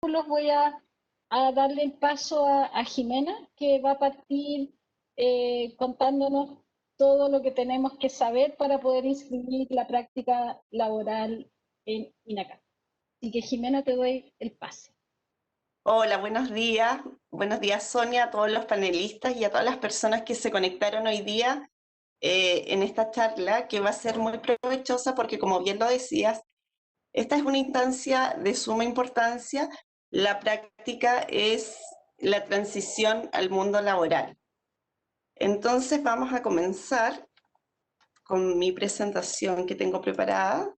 los voy a darle el paso a Jimena, que va a partir contándonos todo lo que tenemos que saber para poder inscribir la práctica laboral en INACAP. Así que Jimena, te doy el pase. Hola, buenos días. Buenos días, Sonia, a todos los panelistas y a todas las personas que se conectaron hoy día en esta charla, que va a ser muy provechosa porque, como bien lo decías, esta es una instancia de suma importancia. La práctica es la transición al mundo laboral. Entonces vamos a comenzar con mi presentación que tengo preparada.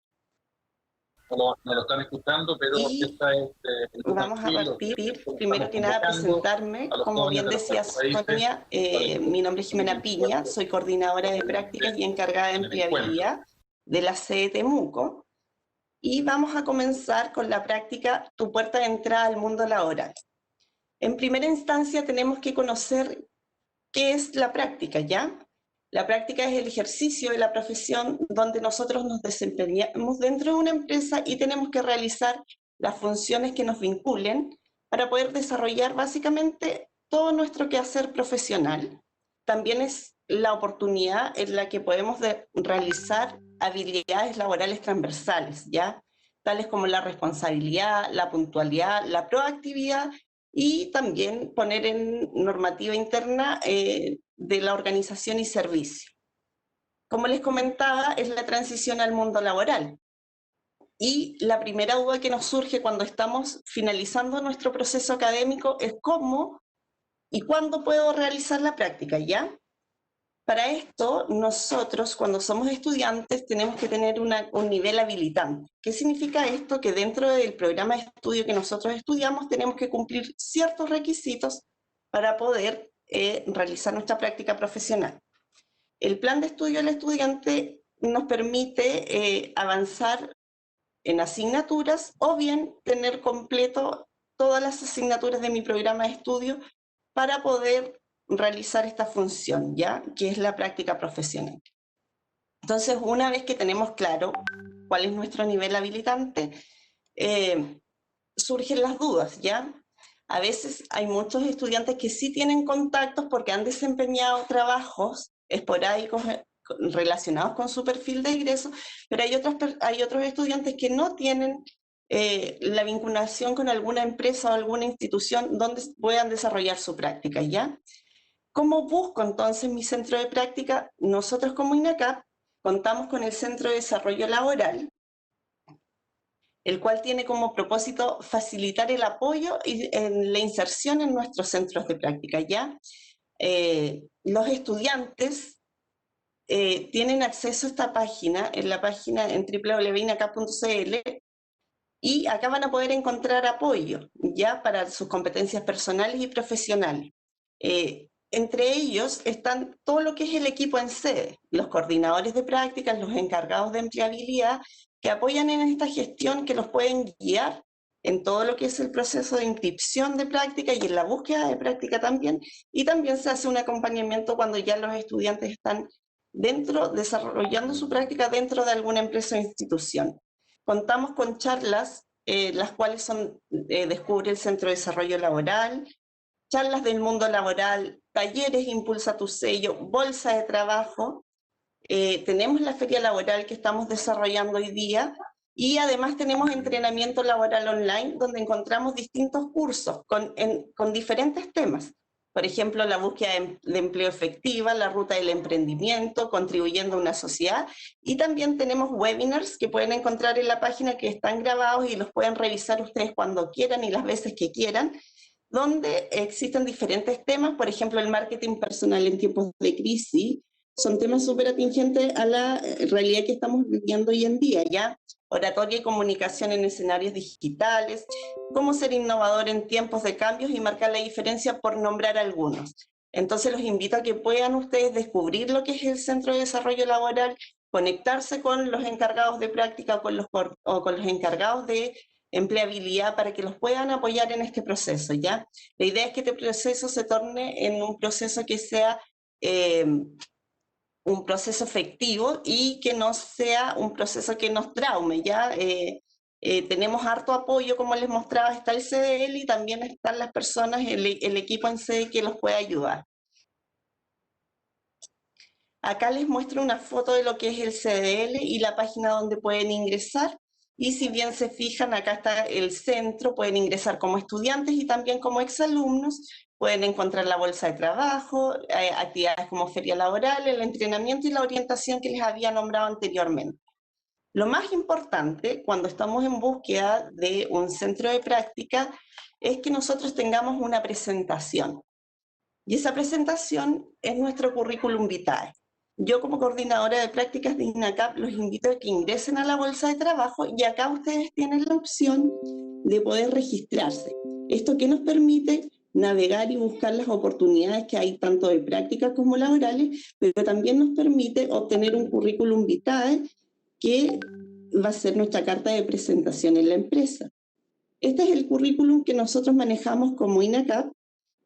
Me lo están escuchando, pero esta es vamos a partir, primero que nada, presentarme. Como bien decía Sonia, mi nombre es Jimena Piña, soy coordinadora de prácticas y encargada de empleabilidad de la sede Temuco. Y vamos a comenzar con la práctica Tu puerta de entrada al mundo laboral. En primera instancia tenemos que conocer qué es la práctica, ¿ya? La práctica es el ejercicio de la profesión donde nosotros nos desempeñamos dentro de una empresa y tenemos que realizar las funciones que nos vinculen para poder desarrollar básicamente todo nuestro quehacer profesional. También es la oportunidad en la que podemos realizar habilidades laborales transversales, ¿ya? Tales como la responsabilidad, la puntualidad, la proactividad y también poner en normativa interna de la organización y servicio. Como les comentaba, es la transición al mundo laboral. Y la primera duda que nos surge cuando estamos finalizando nuestro proceso académico es cómo y cuándo puedo realizar la práctica, ¿ya? Para esto, nosotros cuando somos estudiantes tenemos que tener un nivel habilitante. ¿Qué significa esto? Que dentro del programa de estudio que nosotros estudiamos tenemos que cumplir ciertos requisitos para poder realizar nuestra práctica profesional. El plan de estudio del estudiante nos permite avanzar en asignaturas o bien tener completo todas las asignaturas de mi programa de estudio para poder realizar esta función, ¿ya? Que es la práctica profesional. Entonces, una vez que tenemos claro cuál es nuestro nivel habilitante, surgen las dudas, ¿ya? A veces hay muchos estudiantes que sí tienen contactos porque han desempeñado trabajos esporádicos relacionados con su perfil de ingreso, pero hay otros estudiantes que no tienen la vinculación con alguna empresa o alguna institución donde puedan desarrollar su práctica, ¿ya? ¿Cómo busco entonces mi centro de práctica? Nosotros como INACAP contamos con el Centro de Desarrollo Laboral, el cual tiene como propósito facilitar el apoyo y en la inserción en nuestros centros de práctica, ¿ya? Los estudiantes tienen acceso a esta página, en la página en www.inacap.cl, y acá van a poder encontrar apoyo, ¿ya? Para sus competencias personales y profesionales. Entre ellos están todo lo que es el equipo en sede, los coordinadores de prácticas, los encargados de empleabilidad, que apoyan en esta gestión, que los pueden guiar en todo lo que es el proceso de inscripción de práctica y en la búsqueda de práctica también, y también se hace un acompañamiento cuando ya los estudiantes están desarrollando su práctica dentro de alguna empresa o institución. Contamos con charlas, las cuales son Descubre el Centro de Desarrollo Laboral, charlas del mundo laboral, talleres Impulsa tu sello, bolsa de trabajo. Tenemos la feria laboral que estamos desarrollando hoy día y además tenemos entrenamiento laboral online donde encontramos distintos cursos con diferentes temas. Por ejemplo, la búsqueda de empleo efectiva, la ruta del emprendimiento, contribuyendo a una sociedad. Y también tenemos webinars que pueden encontrar en la página que están grabados y los pueden revisar ustedes cuando quieran y las veces que quieran, donde existen diferentes temas, por ejemplo, el marketing personal en tiempos de crisis. Son temas súper atingentes a la realidad que estamos viviendo hoy en día, ¿ya? Oratoria y comunicación en escenarios digitales, cómo ser innovador en tiempos de cambios y marcar la diferencia, por nombrar algunos. Entonces los invito a que puedan ustedes descubrir lo que es el Centro de Desarrollo Laboral, conectarse con los encargados de práctica o con los encargados de empleabilidad para que los puedan apoyar en este proceso, ¿ya? La idea es que este proceso se torne en un proceso que sea un proceso efectivo y que no sea un proceso que nos traume, ¿ya? Tenemos harto apoyo, como les mostraba, está el CDL y también están las personas, el equipo en sede que los puede ayudar. Acá les muestro una foto de lo que es el CDL y la página donde pueden ingresar. Y si bien se fijan, acá está el centro, pueden ingresar como estudiantes y también como exalumnos. Pueden encontrar la bolsa de trabajo, actividades como feria laboral, el entrenamiento y la orientación que les había nombrado anteriormente. Lo más importante cuando estamos en búsqueda de un centro de práctica es que nosotros tengamos una presentación. Y esa presentación es nuestro currículum vitae. Yo como coordinadora de prácticas de INACAP los invito a que ingresen a la bolsa de trabajo y acá ustedes tienen la opción de poder registrarse. Esto que nos permite navegar y buscar las oportunidades que hay tanto de prácticas como laborales, pero también nos permite obtener un currículum vitae que va a ser nuestra carta de presentación en la empresa. Este es el currículum que nosotros manejamos como INACAP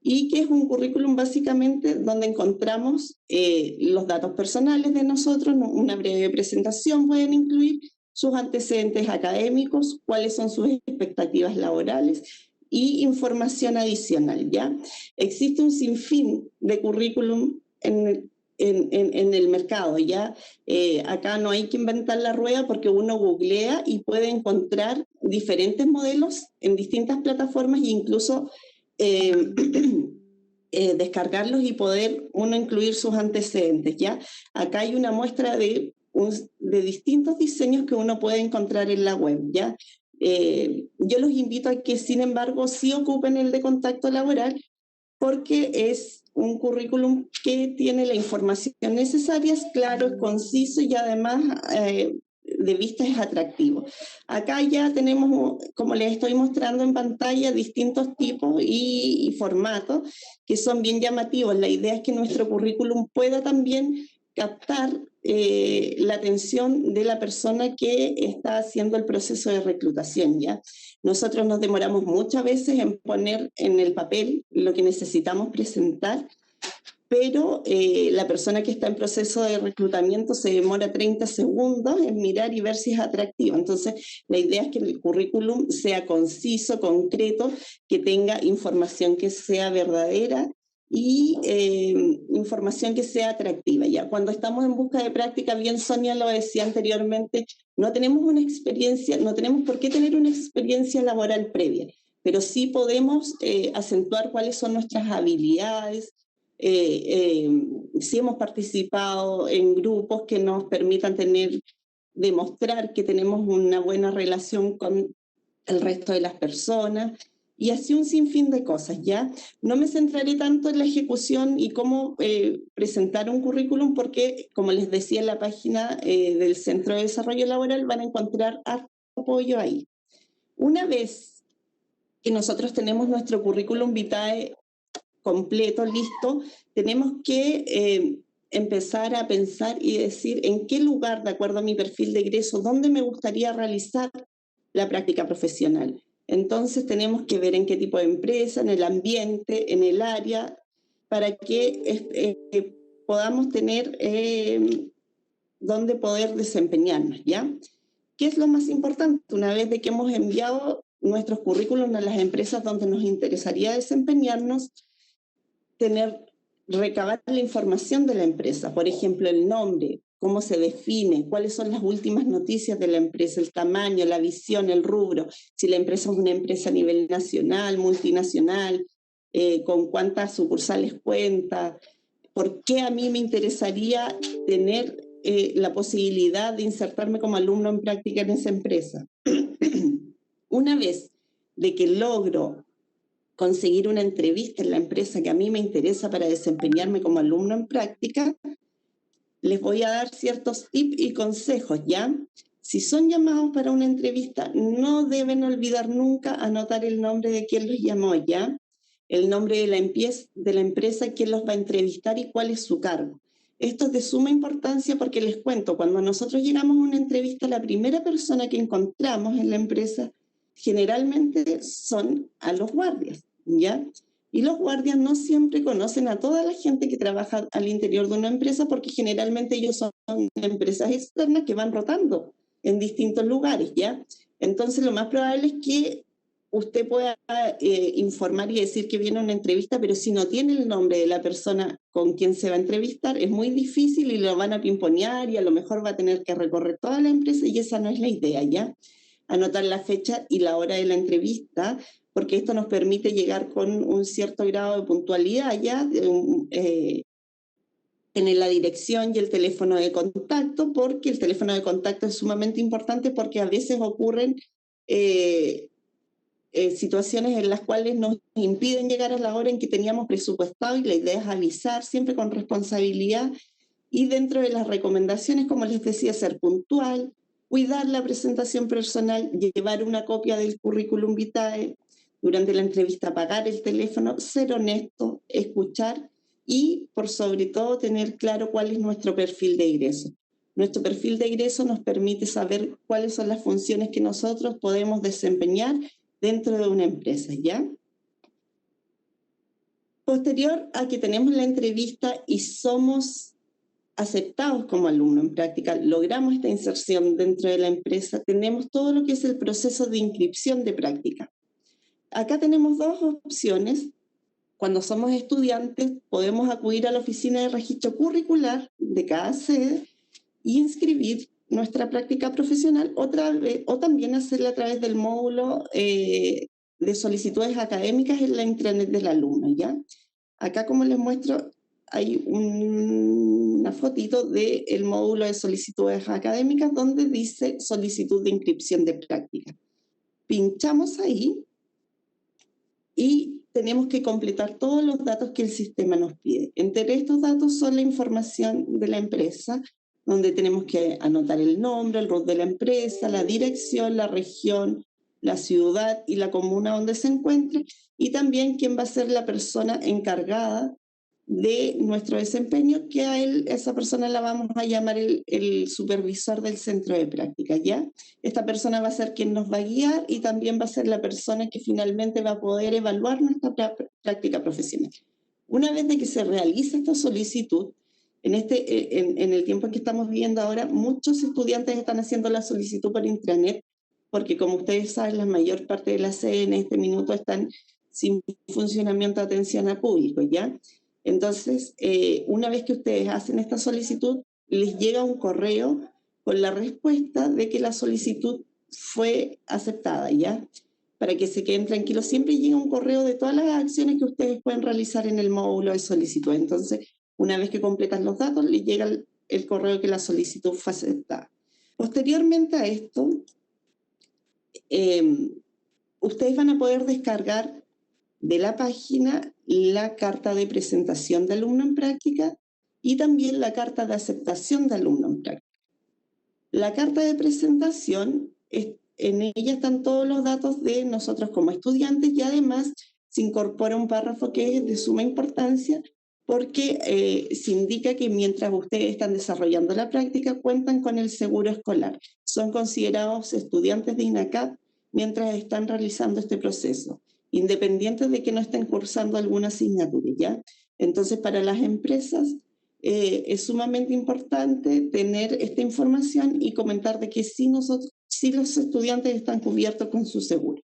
y que es un currículum básicamente donde encontramos los datos personales de nosotros, una breve presentación pueden incluir, sus antecedentes académicos, cuáles son sus expectativas laborales y información adicional, ¿ya? Existe un sinfín de currículum en el mercado, ¿ya? Acá no hay que inventar la rueda porque uno googlea y puede encontrar diferentes modelos en distintas plataformas e incluso descargarlos y poder uno incluir sus antecedentes, ¿ya? Acá hay una muestra de distintos diseños que uno puede encontrar en la web, ¿ya? Yo los invito a que, sin embargo, sí ocupen el de contacto laboral porque es un currículum que tiene la información necesaria, es claro, es conciso y además de vista es atractivo. Acá ya tenemos, como les estoy mostrando en pantalla, distintos tipos y formatos que son bien llamativos. La idea es que nuestro currículum pueda también captar la atención de la persona que está haciendo el proceso de reclutación, ¿ya? Nosotros nos demoramos muchas veces en poner en el papel lo que necesitamos presentar, pero la persona que está en proceso de reclutamiento se demora 30 segundos en mirar y ver si es atractivo. Entonces, la idea es que el currículum sea conciso, concreto, que tenga información que sea verdadera y información que sea atractiva. Ya cuando estamos en busca de práctica, bien Sonia lo decía anteriormente, no tenemos una experiencia, no tenemos por qué tener una experiencia laboral previa, pero sí podemos acentuar cuáles son nuestras habilidades, si hemos participado en grupos que nos permitan demostrar que tenemos una buena relación con el resto de las personas, y así un sinfín de cosas, ¿ya? No me centraré tanto en la ejecución y cómo presentar un currículum porque, como les decía en la página del Centro de Desarrollo Laboral, van a encontrar apoyo ahí. Una vez que nosotros tenemos nuestro currículum vitae completo, listo, tenemos que empezar a pensar y decir en qué lugar, de acuerdo a mi perfil de egreso, dónde me gustaría realizar la práctica profesional. Entonces tenemos que ver en qué tipo de empresa, en el ambiente, en el área, para que podamos tener dónde poder desempeñarnos, ¿ya? ¿Qué es lo más importante? Una vez de que hemos enviado nuestros currículums a las empresas donde nos interesaría desempeñarnos, recabar la información de la empresa, por ejemplo, el nombre, cómo se define, cuáles son las últimas noticias de la empresa, el tamaño, la visión, el rubro, si la empresa es una empresa a nivel nacional, multinacional, con cuántas sucursales cuenta, por qué a mí me interesaría tener la posibilidad de insertarme como alumno en práctica en esa empresa. Una vez de que logro conseguir una entrevista en la empresa que a mí me interesa para desempeñarme como alumno en práctica, les voy a dar ciertos tips y consejos, ¿ya? Si son llamados para una entrevista, no deben olvidar nunca anotar el nombre de quien los llamó, ¿ya? El nombre de la empresa, quién los va a entrevistar y cuál es su cargo. Esto es de suma importancia porque les cuento, cuando nosotros llegamos a una entrevista, la primera persona que encontramos en la empresa generalmente son a los guardias, ¿ya? Y los guardias no siempre conocen a toda la gente que trabaja al interior de una empresa porque generalmente ellos son empresas externas que van rotando en distintos lugares, ¿ya? Entonces, lo más probable es que usted pueda informar y decir que viene a una entrevista, pero si no tiene el nombre de la persona con quien se va a entrevistar, es muy difícil y lo van a pimponear y a lo mejor va a tener que recorrer toda la empresa y esa no es la idea, ¿ya? Anotar la fecha y la hora de la entrevista, porque esto nos permite llegar con un cierto grado de puntualidad, ¿ya? Tener la dirección y el teléfono de contacto, porque el teléfono de contacto es sumamente importante porque a veces ocurren situaciones en las cuales nos impiden llegar a la hora en que teníamos presupuestado y la idea es avisar siempre con responsabilidad y dentro de las recomendaciones, como les decía, ser puntual, cuidar la presentación personal, llevar una copia del currículum vitae, durante la entrevista apagar el teléfono, ser honesto, escuchar y por sobre todo tener claro cuál es nuestro perfil de egreso. Nuestro perfil de egreso nos permite saber cuáles son las funciones que nosotros podemos desempeñar dentro de una empresa, ¿ya? Posterior a que tenemos la entrevista y somos aceptados como alumno en práctica, logramos esta inserción dentro de la empresa, tenemos todo lo que es el proceso de inscripción de práctica. Acá tenemos dos opciones. Cuando somos estudiantes, podemos acudir a la oficina de registro curricular de cada sede y inscribir nuestra práctica profesional o también hacerla a través del módulo de solicitudes académicas en la intranet del alumno, ¿ya? Acá, como les muestro, hay una fotito del módulo de solicitudes académicas donde dice solicitud de inscripción de práctica. Pinchamos ahí y tenemos que completar todos los datos que el sistema nos pide. Entre estos datos son la información de la empresa, donde tenemos que anotar el nombre, el rol de la empresa, la dirección, la región, la ciudad y la comuna donde se encuentre, y también quién va a ser la persona encargada de nuestro desempeño, que a esa persona la vamos a llamar el supervisor del centro de práctica, ¿ya? Esta persona va a ser quien nos va a guiar y también va a ser la persona que finalmente va a poder evaluar nuestra práctica profesional. Una vez de que se realiza esta solicitud, en el tiempo en que estamos viviendo ahora, muchos estudiantes están haciendo la solicitud por intranet, porque como ustedes saben, la mayor parte de las sedes en este minuto están sin funcionamiento de atención al público, ¿ya? Entonces, una vez que ustedes hacen esta solicitud, les llega un correo con la respuesta de que la solicitud fue aceptada, ¿ya? Para que se queden tranquilos, siempre llega un correo de todas las acciones que ustedes pueden realizar en el módulo de solicitud. Entonces, una vez que completan los datos, les llega el correo que la solicitud fue aceptada. Posteriormente a esto, ustedes van a poder descargar de la página la carta de presentación de alumno en práctica y también la carta de aceptación de alumno en práctica. La carta de presentación, en ella están todos los datos de nosotros como estudiantes y además se incorpora un párrafo que es de suma importancia porque se indica que mientras ustedes están desarrollando la práctica cuentan con el seguro escolar. Son considerados estudiantes de INACAP mientras están realizando este proceso, independientes de que no estén cursando alguna asignatura, ¿ya? Entonces, para las empresas es sumamente importante tener esta información y comentar de que sí los estudiantes están cubiertos con su seguro.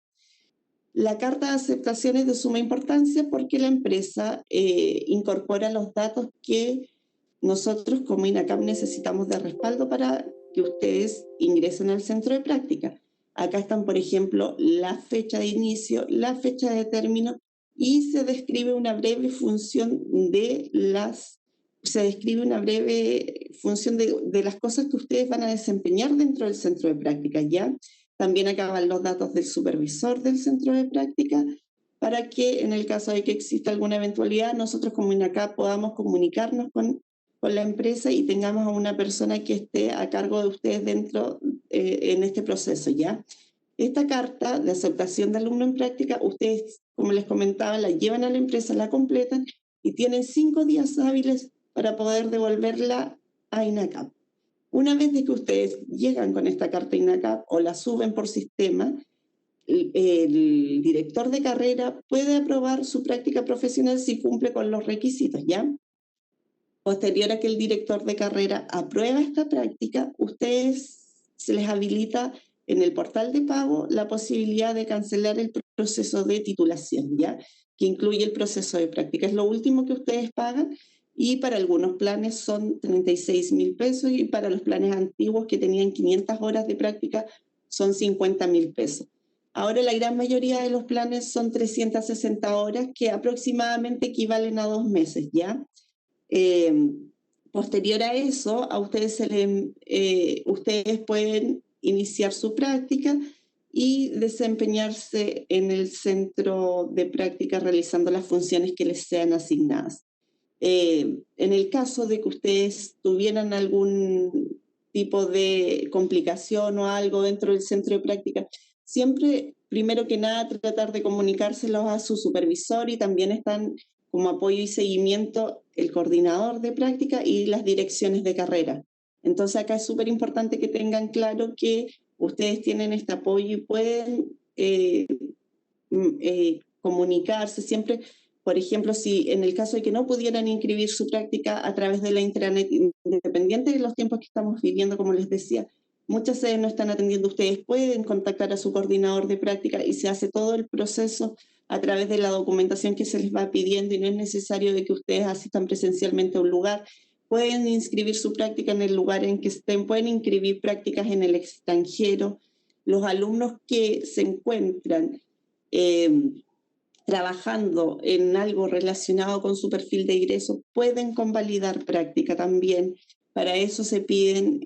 La carta de aceptación es de suma importancia porque la empresa incorpora los datos que nosotros como INACAP necesitamos de respaldo para que ustedes ingresen al centro de práctica. Acá están, por ejemplo, la fecha de inicio, la fecha de término y se describe una breve función de las cosas que ustedes van a desempeñar dentro del centro de práctica, ¿ya? También acá van los datos del supervisor del centro de práctica para que en el caso de que exista alguna eventualidad, nosotros como INACAP podamos comunicarnos con la empresa y tengamos a una persona que esté a cargo de ustedes dentro en este proceso, ¿ya? Esta carta de aceptación de alumno en práctica, ustedes, como les comentaba, la llevan a la empresa, la completan y tienen 5 días hábiles para poder devolverla a INACAP. Una vez de que ustedes llegan con esta carta INACAP o la suben por sistema, el director de carrera puede aprobar su práctica profesional si cumple con los requisitos, ¿ya? Posterior a que el director de carrera aprueba esta práctica, ustedes se les habilita en el portal de pago la posibilidad de cancelar el proceso de titulación, ¿ya? Que incluye el proceso de práctica. Es lo último que ustedes pagan y para algunos planes son 36.000 pesos y para los planes antiguos que tenían 500 horas de práctica son 50.000 pesos. Ahora la gran mayoría de los planes son 360 horas que aproximadamente equivalen a 2 meses, ¿ya? Posterior a eso, a ustedes, ustedes pueden iniciar su práctica y desempeñarse en el centro de práctica realizando las funciones que les sean asignadas. En el caso de que ustedes tuvieran algún tipo de complicación o algo dentro del centro de práctica, siempre, primero que nada, tratar de comunicárselos a su supervisor y también están como apoyo y seguimiento el coordinador de práctica y las direcciones de carrera. Entonces acá es súper importante que tengan claro que ustedes tienen este apoyo y pueden comunicarse siempre. Por ejemplo, si en el caso de que no pudieran inscribir su práctica a través de la intranet, independiente de los tiempos que estamos viviendo, como les decía, muchas sedes no están atendiendo, ustedes pueden contactar a su coordinador de práctica y se hace todo el proceso a través de la documentación que se les va pidiendo y no es necesario de que ustedes asistan presencialmente a un lugar. Pueden inscribir su práctica en el lugar en que estén, pueden inscribir prácticas en el extranjero. Los alumnos que se encuentran trabajando en algo relacionado con su perfil de ingreso pueden convalidar práctica también. Para eso se piden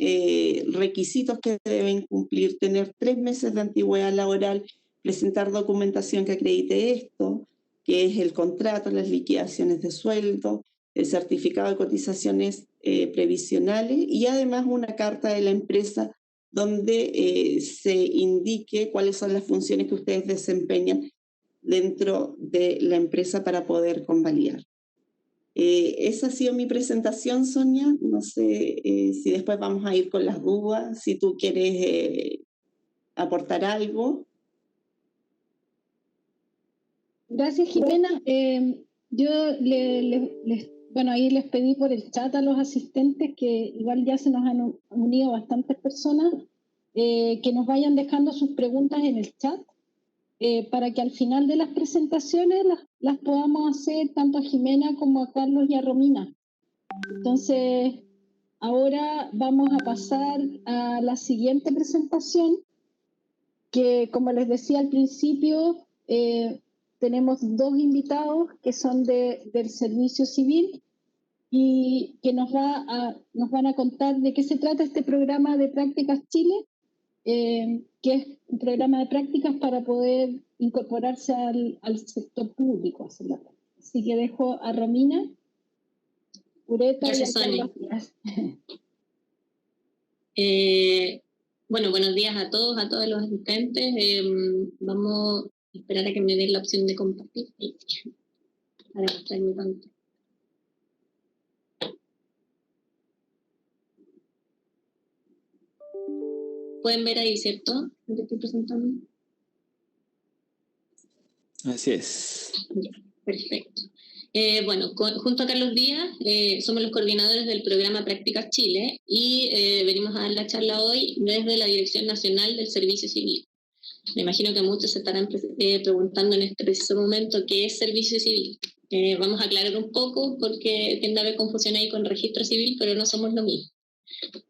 requisitos que deben cumplir, tener 3 meses de antigüedad laboral, presentar documentación que acredite esto, que es el contrato, las liquidaciones de sueldo, el certificado de cotizaciones previsionales y además una carta de la empresa donde se indique cuáles son las funciones que ustedes desempeñan dentro de la empresa para poder convalidar. Esa ha sido mi presentación, Sonia. No sé si después vamos a ir con las dudas, si tú quieres aportar algo. Gracias, Jimena. Yo bueno, ahí les pedí por el chat a los asistentes, que igual ya se nos han unido bastantes personas, que nos vayan dejando sus preguntas en el chat, para que al final de las presentaciones las podamos hacer tanto a Jimena como a Carlos y a Romina. Entonces, ahora vamos a pasar a la siguiente presentación, que como les decía al principio, tenemos 2 invitados que son del Servicio Civil y que nos van a contar de qué se trata este programa de Prácticas Chile, que es un programa de prácticas para poder incorporarse al sector público. Así que dejo a Romina Ureta y a Carlos Díaz. Bueno, buenos días a todos los asistentes. Vamos a esperar a que me den la opción de compartir para mostrar mi pantalla. Pueden ver ahí, ¿cierto? ¿Lo que estoy presentando? Así es. Ya, perfecto. Bueno, junto a Carlos Díaz, somos los coordinadores del programa Prácticas Chile y venimos a dar la charla hoy desde la Dirección Nacional del Servicio Civil. Me imagino que muchos se estarán preguntando en este preciso momento qué es Servicio Civil. Vamos a aclarar un poco porque tiende a haber confusión ahí con Registro Civil, pero no somos lo mismo.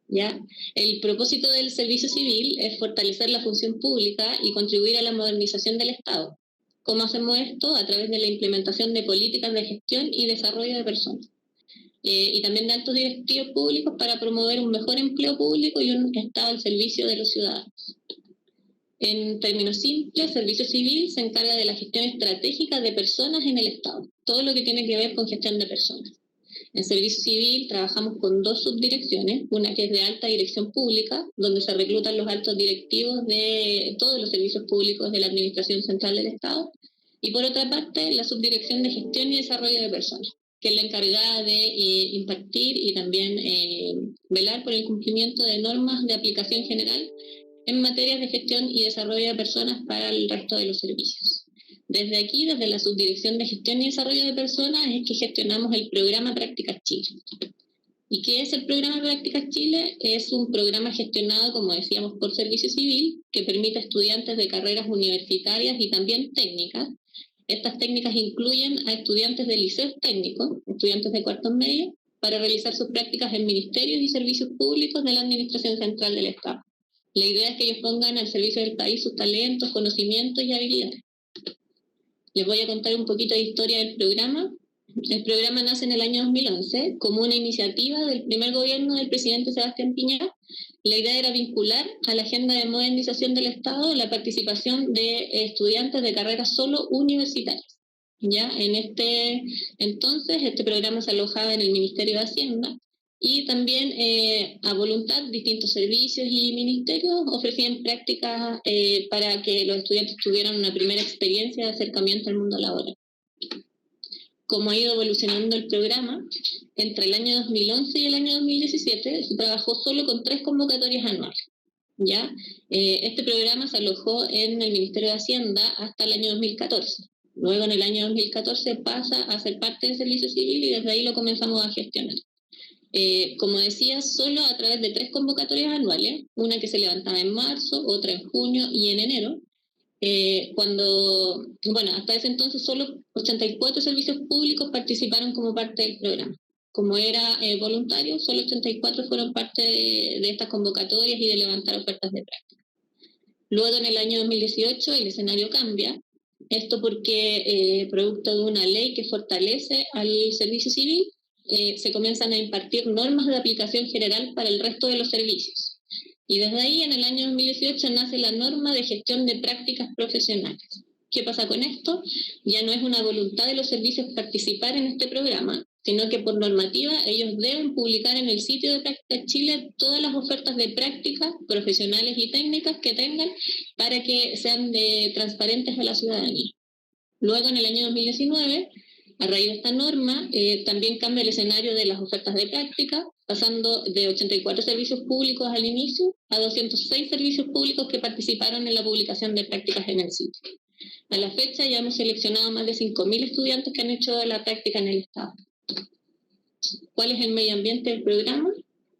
¿Ya? El propósito del Servicio Civil es fortalecer la función pública y contribuir a la modernización del Estado. ¿Cómo hacemos esto? A través de la implementación de políticas de gestión y desarrollo de personas. Y también de altos directivos públicos para promover un mejor empleo público y un Estado al servicio de los ciudadanos. En términos simples, Servicio Civil se encarga de la gestión estratégica de personas en el Estado. Todo lo que tiene que ver con gestión de personas. En Servicio Civil trabajamos con 2 subdirecciones, una que es de alta dirección pública, donde se reclutan los altos directivos de todos los servicios públicos de la Administración Central del Estado, y por otra parte la subdirección de gestión y desarrollo de personas, que es la encargada de impartir y también velar por el cumplimiento de normas de aplicación general en materias de gestión y desarrollo de personas para el resto de los servicios. Desde aquí, desde la Subdirección de Gestión y Desarrollo de Personas, es que gestionamos el programa Prácticas Chile. ¿Y qué es el programa Prácticas Chile? Es un programa gestionado, como decíamos, por Servicio Civil, que permite a estudiantes de carreras universitarias y también técnicas. Estas técnicas incluyen a estudiantes de liceos técnicos, estudiantes de cuartos medios, para realizar sus prácticas en ministerios y servicios públicos de la Administración Central del Estado. La idea es que ellos pongan al servicio del país sus talentos, conocimientos y habilidades. Les voy a contar un poquito de historia del programa. El programa nace en el año 2011 como una iniciativa del primer gobierno del presidente Sebastián Piñera. La idea era vincular a la agenda de modernización del Estado la participación de estudiantes de carreras solo universitarias. Ya en este entonces, este programa se alojaba en el Ministerio de Hacienda y también a voluntad distintos servicios y ministerios ofrecían prácticas para que los estudiantes tuvieran una primera experiencia de acercamiento al mundo laboral. Cómo ha ido evolucionando el programa, entre el año 2011 y el año 2017 se trabajó solo con 3 convocatorias anuales. ¿Ya? Este programa se alojó en el Ministerio de Hacienda hasta el año 2014. Luego en el año 2014 pasa a ser parte del Servicio Civil y desde ahí lo comenzamos a gestionar. Como decía, solo a través de 3 convocatorias anuales, una que se levantaba en marzo, otra en junio y en enero. Hasta ese entonces solo 84 servicios públicos participaron como parte del programa. Como era voluntario, solo 84 fueron parte de estas convocatorias y de levantar ofertas de práctica. Luego, en el año 2018, el escenario cambia. Esto porque, producto de una ley que fortalece al servicio civil, se comienzan a impartir normas de aplicación general para el resto de los servicios. Y desde ahí, en el año 2018, nace la norma de gestión de prácticas profesionales. ¿Qué pasa con esto? Ya no es una voluntad de los servicios participar en este programa, sino que por normativa ellos deben publicar en el sitio de Prácticas Chile todas las ofertas de prácticas profesionales y técnicas que tengan para que sean transparentes a la ciudadanía. Luego, en el año 2019, a raíz de esta norma, también cambia el escenario de las ofertas de práctica, pasando de 84 servicios públicos al inicio a 206 servicios públicos que participaron en la publicación de prácticas en el sitio. A la fecha ya hemos seleccionado más de 5.000 estudiantes que han hecho la práctica en el Estado. ¿Cuál es el medio ambiente del programa?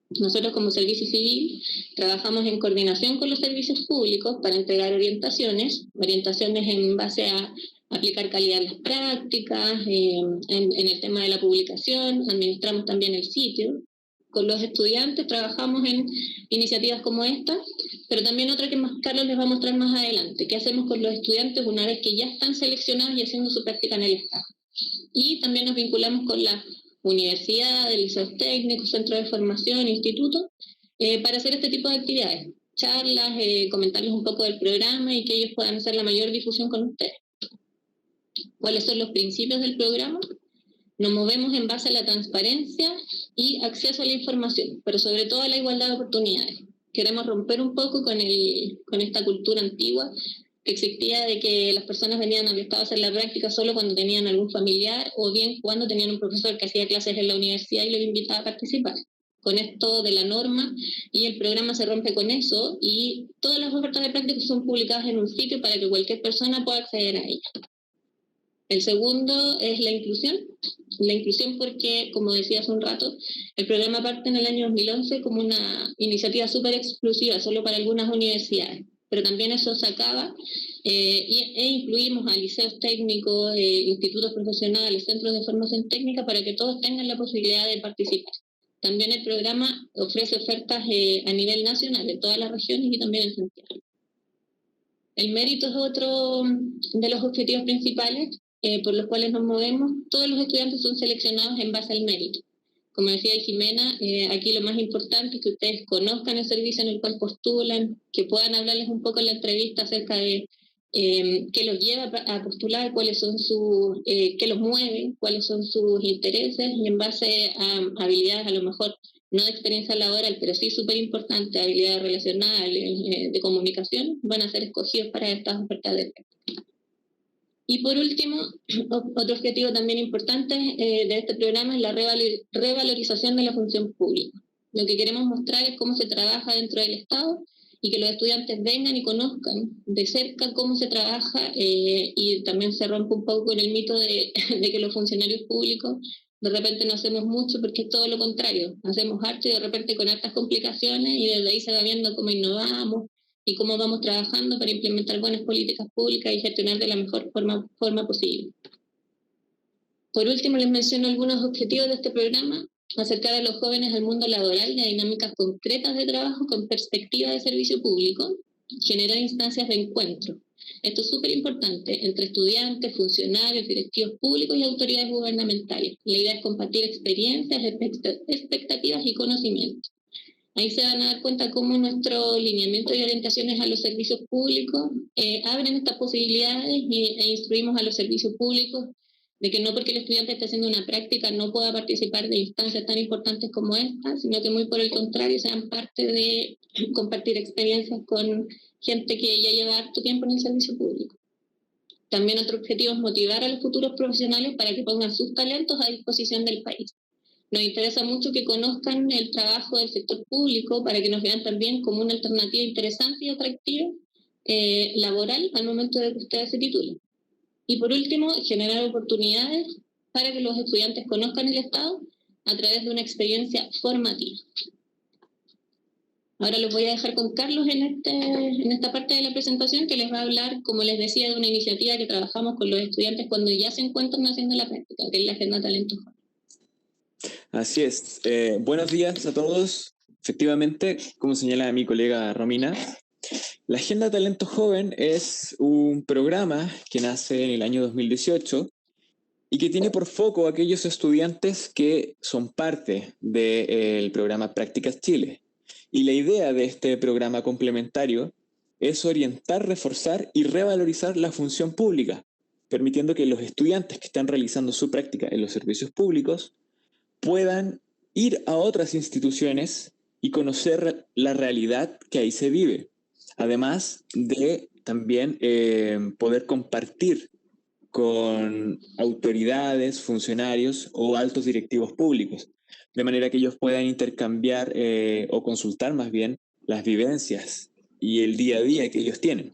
Nosotros como Servicio Civil trabajamos en coordinación con los servicios públicos para entregar orientaciones en base a aplicar calidad en las prácticas, en el tema de la publicación, administramos también el sitio. Con los estudiantes trabajamos en iniciativas como esta, pero también otra que Carlos les va a mostrar más adelante, qué hacemos con los estudiantes una vez que ya están seleccionados y haciendo su práctica en el Estado. Y también nos vinculamos con las universidades, liceos técnicos, centros de formación, institutos, para hacer este tipo de actividades, charlas, comentarles un poco del programa y que ellos puedan hacer la mayor difusión con ustedes. ¿Cuáles son los principios del programa? Nos movemos en base a la transparencia y acceso a la información, pero sobre todo a la igualdad de oportunidades. Queremos romper un poco con esta cultura antigua que existía de que las personas venían al Estado a hacer la práctica solo cuando tenían algún familiar o bien cuando tenían un profesor que hacía clases en la universidad y los invitaba a participar. Con esto de la norma y el programa se rompe con eso y todas las ofertas de práctica son publicadas en un sitio para que cualquier persona pueda acceder a ellas. El segundo es la inclusión. La inclusión porque, como decía hace un rato, el programa parte en el año 2011 como una iniciativa súper exclusiva, solo para algunas universidades. Pero también eso se acaba e incluimos a liceos técnicos, institutos profesionales, centros de formación técnica para que todos tengan la posibilidad de participar. También el programa ofrece ofertas a nivel nacional en todas las regiones y también en Santiago. El mérito es otro de los objetivos principales por los cuales nos movemos. Todos los estudiantes son seleccionados en base al mérito. Como decía Jimena, aquí lo más importante es que ustedes conozcan el servicio en el cual postulan, que puedan hablarles un poco en la entrevista acerca de qué los lleva a postular, cuáles son qué los mueve, cuáles son sus intereses, y en base a habilidades a lo mejor no de experiencia laboral, pero sí súper importante, habilidades relacionales, de comunicación, van a ser escogidos para estas ofertas de práctica. Y por último, otro objetivo también importante de este programa es la revalorización de la función pública. Lo que queremos mostrar es cómo se trabaja dentro del Estado y que los estudiantes vengan y conozcan de cerca cómo se trabaja y también se rompe un poco con el mito de que los funcionarios públicos de repente no hacemos mucho porque es todo lo contrario, hacemos harto y de repente con hartas complicaciones y desde ahí se va viendo cómo innovamos y cómo vamos trabajando para implementar buenas políticas públicas y gestionar de la mejor forma posible. Por último, les menciono algunos objetivos de este programa: acercar a los jóvenes al mundo laboral y a dinámicas concretas de trabajo con perspectiva de servicio público, generar instancias de encuentro. Esto es súper importante, entre estudiantes, funcionarios, directivos públicos y autoridades gubernamentales. La idea es compartir experiencias, expectativas y conocimientos. Ahí se van a dar cuenta cómo nuestro lineamiento y orientaciones a los servicios públicos abren estas posibilidades e instruimos a los servicios públicos de que no porque el estudiante esté haciendo una práctica no pueda participar de instancias tan importantes como esta, sino que muy por el contrario sean parte de compartir experiencias con gente que ya lleva harto tiempo en el servicio público. También otro objetivo es motivar a los futuros profesionales para que pongan sus talentos a disposición del país. Nos interesa mucho que conozcan el trabajo del sector público para que nos vean también como una alternativa interesante y atractiva laboral al momento de que ustedes se titulen. Y por último, generar oportunidades para que los estudiantes conozcan el Estado a través de una experiencia formativa. Ahora los voy a dejar con Carlos en esta parte de la presentación, que les va a hablar, como les decía, de una iniciativa que trabajamos con los estudiantes cuando ya se encuentran haciendo la práctica, que es la Agenda Talento Joven. Así es. Buenos días a todos. Efectivamente, como señala mi colega Romina, la Agenda Talento Joven es un programa que nace en el año 2018 y que tiene por foco a aquellos estudiantes que son parte del programa Prácticas Chile. Y la idea de este programa complementario es orientar, reforzar y revalorizar la función pública, permitiendo que los estudiantes que están realizando su práctica en los servicios públicos puedan ir a otras instituciones y conocer la realidad que ahí se vive, además de también poder compartir con autoridades, funcionarios o altos directivos públicos, de manera que ellos puedan intercambiar o consultar más bien las vivencias y el día a día que ellos tienen.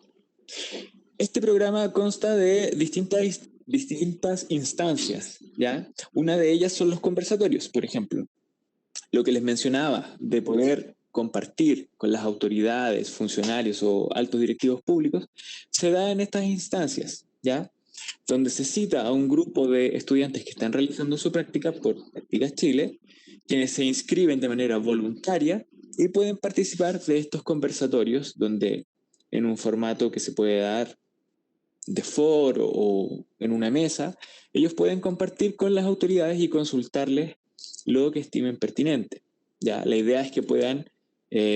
Este programa consta de distintas instancias, ¿ya? Una de ellas son los conversatorios, por ejemplo. Lo que les mencionaba, de poder compartir con las autoridades, funcionarios o altos directivos públicos, se da en estas instancias, ¿ya? Donde se cita a un grupo de estudiantes que están realizando su práctica por Prácticas Chile, quienes se inscriben de manera voluntaria y pueden participar de estos conversatorios, donde en un formato que se puede dar de foro o en una mesa, ellos pueden compartir con las autoridades y consultarles lo que estimen pertinente. Ya, la idea es que puedan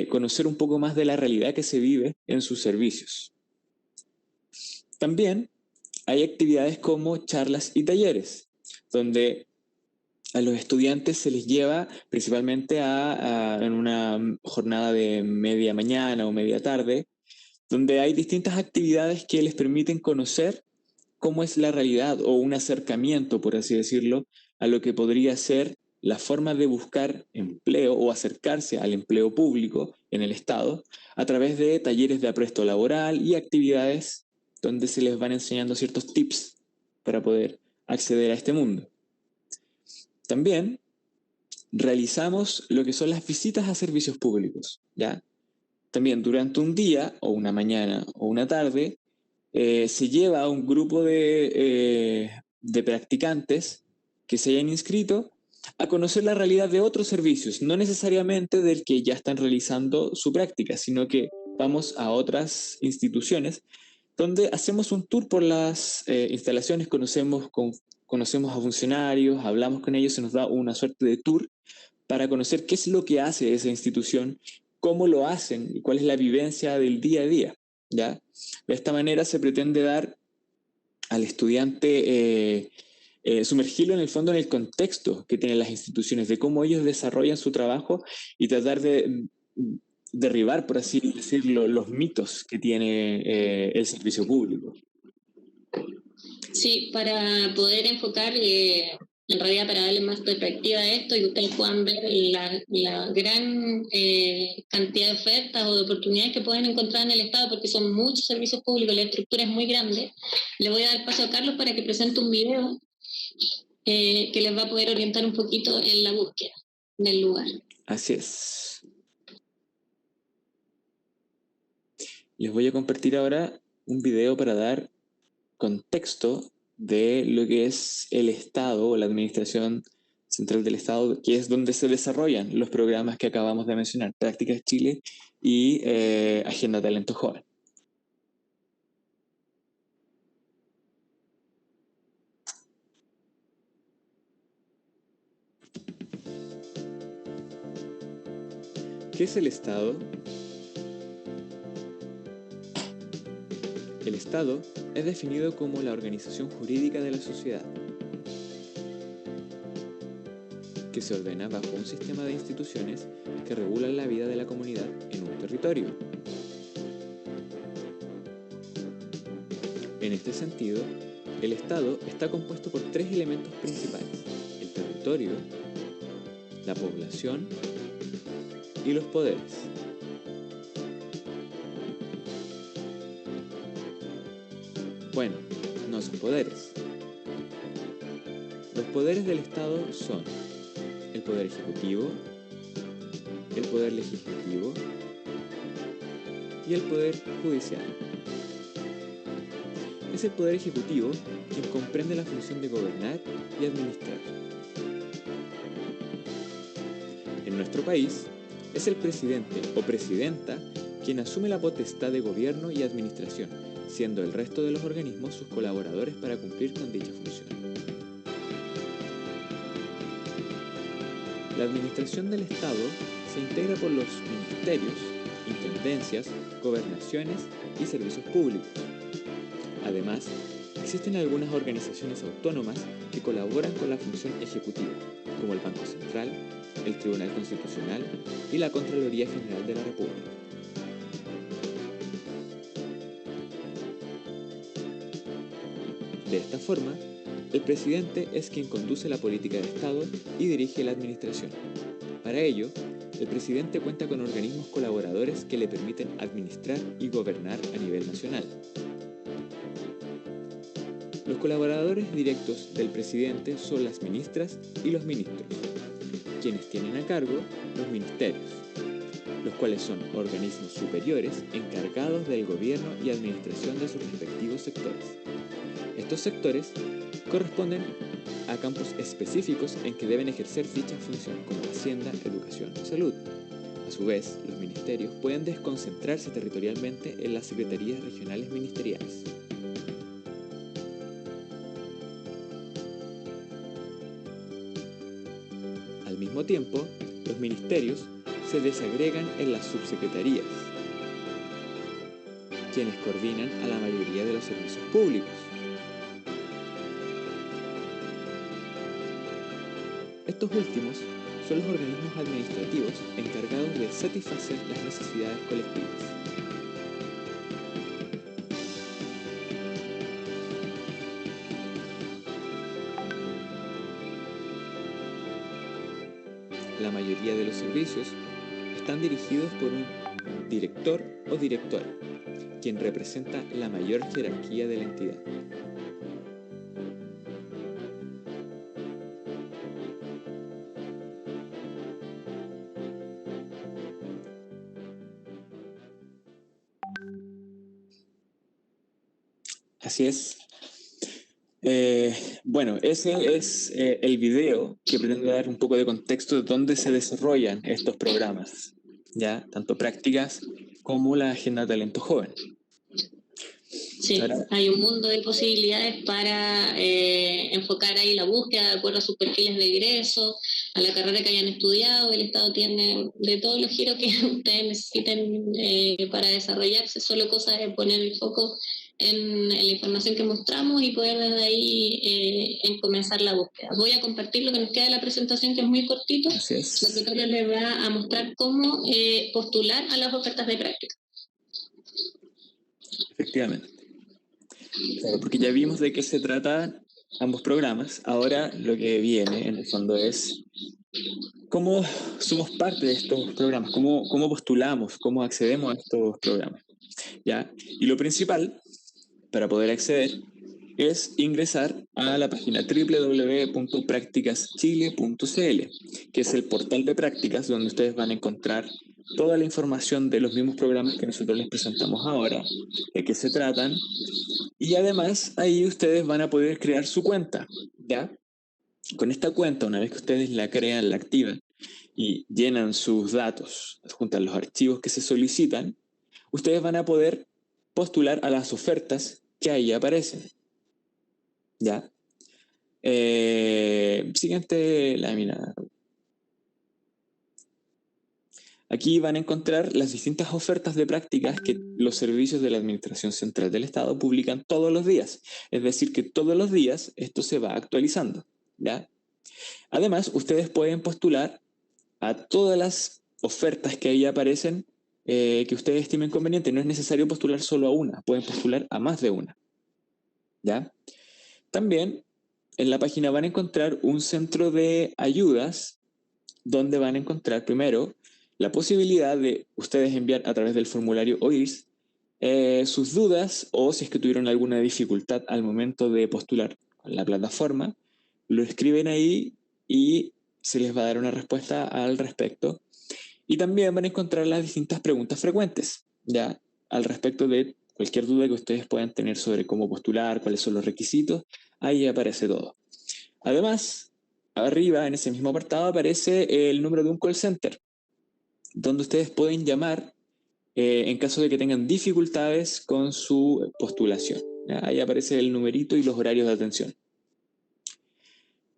conocer un poco más de la realidad que se vive en sus servicios. También hay actividades como charlas y talleres, donde a los estudiantes se les lleva principalmente en una jornada de media mañana o media tarde, donde hay distintas actividades que les permiten conocer cómo es la realidad o un acercamiento, por así decirlo, a lo que podría ser la forma de buscar empleo o acercarse al empleo público en el Estado a través de talleres de apresto laboral y actividades donde se les van enseñando ciertos tips para poder acceder a este mundo. También realizamos lo que son las visitas a servicios públicos, ¿ya? También durante un día, o una mañana, o una tarde, se lleva a un grupo de practicantes que se hayan inscrito a conocer la realidad de otros servicios, no necesariamente del que ya están realizando su práctica, sino que vamos a otras instituciones donde hacemos un tour por las instalaciones, conocemos a funcionarios, hablamos con ellos, se nos da una suerte de tour para conocer qué es lo que hace esa institución, cómo lo hacen y cuál es la vivencia del día a día, ¿ya? De esta manera se pretende dar al estudiante, sumergirlo en el fondo en el contexto que tienen las instituciones, de cómo ellos desarrollan su trabajo y tratar de derribar, por así decirlo, los mitos que tiene el servicio público. Sí, para poder enfocar, en realidad para darle más perspectiva a esto y que ustedes puedan ver la gran cantidad de ofertas o de oportunidades que pueden encontrar en el Estado, porque son muchos servicios públicos, la estructura es muy grande, le voy a dar paso a Carlos para que presente un video que les va a poder orientar un poquito en la búsqueda del lugar. Así es. Les voy a compartir ahora un video para dar contexto de lo que es el Estado o la Administración Central del Estado, que es donde se desarrollan los programas que acabamos de mencionar, Prácticas Chile y Agenda Talento Joven. ¿Qué es el Estado? El Estado es definido como la organización jurídica de la sociedad, que se ordena bajo un sistema de instituciones que regulan la vida de la comunidad en un territorio. En este sentido, el Estado está compuesto por tres elementos principales: el territorio, la población y los poderes. Bueno, no son poderes. Los poderes del Estado son el poder ejecutivo, el poder legislativo y el poder judicial. Es el poder ejecutivo quien comprende la función de gobernar y administrar. En nuestro país, es el presidente o presidenta quien asume la potestad de gobierno y administración, siendo el resto de los organismos sus colaboradores para cumplir con dicha función. La administración del Estado se integra por los ministerios, intendencias, gobernaciones y servicios públicos. Además, existen algunas organizaciones autónomas que colaboran con la función ejecutiva, como el Banco Central, el Tribunal Constitucional y la Contraloría General de la República. De esta forma, el presidente es quien conduce la política de Estado y dirige la administración. Para ello, el presidente cuenta con organismos colaboradores que le permiten administrar y gobernar a nivel nacional. Los colaboradores directos del presidente son las ministras y los ministros, quienes tienen a cargo los ministerios, los cuales son organismos superiores encargados del gobierno y administración de sus respectivos sectores. Estos sectores corresponden a campos específicos en que deben ejercer dicha función, como Hacienda, Educación y Salud. A su vez, los ministerios pueden desconcentrarse territorialmente en las secretarías regionales ministeriales. Al mismo tiempo, los ministerios se desagregan en las subsecretarías, quienes coordinan a la mayoría de los servicios públicos. Estos últimos son los organismos administrativos encargados de satisfacer las necesidades colectivas. La mayoría de los servicios están dirigidos por un director o directora, quien representa la mayor jerarquía de la entidad. Así es. Bueno, ese es el video que pretende dar un poco de contexto de dónde se desarrollan estos programas, ya tanto prácticas como la Agenda Talento Joven. Sí, ahora, hay un mundo de posibilidades para enfocar ahí la búsqueda de acuerdo a sus perfiles de ingreso, a la carrera que hayan estudiado. El Estado tiene de todos los giros que ustedes necesiten para desarrollarse, solo cosa de poner el foco en la información que mostramos y poder desde ahí comenzar la búsqueda. Voy a compartir lo que nos queda de la presentación, que es muy cortito. Así es. Lo que les va a mostrar cómo postular a las ofertas de práctica. Efectivamente. Claro, porque ya vimos de qué se trata ambos programas. Ahora lo que viene en el fondo es cómo somos parte de estos programas, cómo postulamos, cómo accedemos a estos programas, ¿ya? Y lo principal para poder acceder es ingresar a la página www.practicaschile.cl, que es el portal de prácticas donde ustedes van a encontrar toda la información de los mismos programas que nosotros les presentamos ahora, de qué se tratan, y además ahí ustedes van a poder crear su cuenta, ¿ya? Con esta cuenta, una vez que ustedes la crean, la activan y llenan sus datos, adjuntan los archivos que se solicitan, ustedes van a poder postular a las ofertas que ahí aparecen. ¿Ya? Siguiente lámina. Aquí van a encontrar las distintas ofertas de prácticas que los servicios de la Administración Central del Estado publican todos los días. Es decir, que todos los días esto se va actualizando, ¿ya? Además, ustedes pueden postular a todas las ofertas que ahí aparecen que ustedes estimen conveniente. No es necesario postular solo a una, pueden postular a más de una, ¿ya? También en la página van a encontrar un centro de ayudas donde van a encontrar primero la posibilidad de ustedes enviar a través del formulario OIRS sus dudas o si es que tuvieron alguna dificultad al momento de postular con la plataforma, lo escriben ahí y se les va a dar una respuesta al respecto. Y también van a encontrar las distintas preguntas frecuentes, ya al respecto de cualquier duda que ustedes puedan tener sobre cómo postular, cuáles son los requisitos, ahí aparece todo. Además, arriba en ese mismo apartado aparece el número de un call center, donde ustedes pueden llamar en caso de que tengan dificultades con su postulación. ¿Ya? Ahí aparece el numerito y los horarios de atención.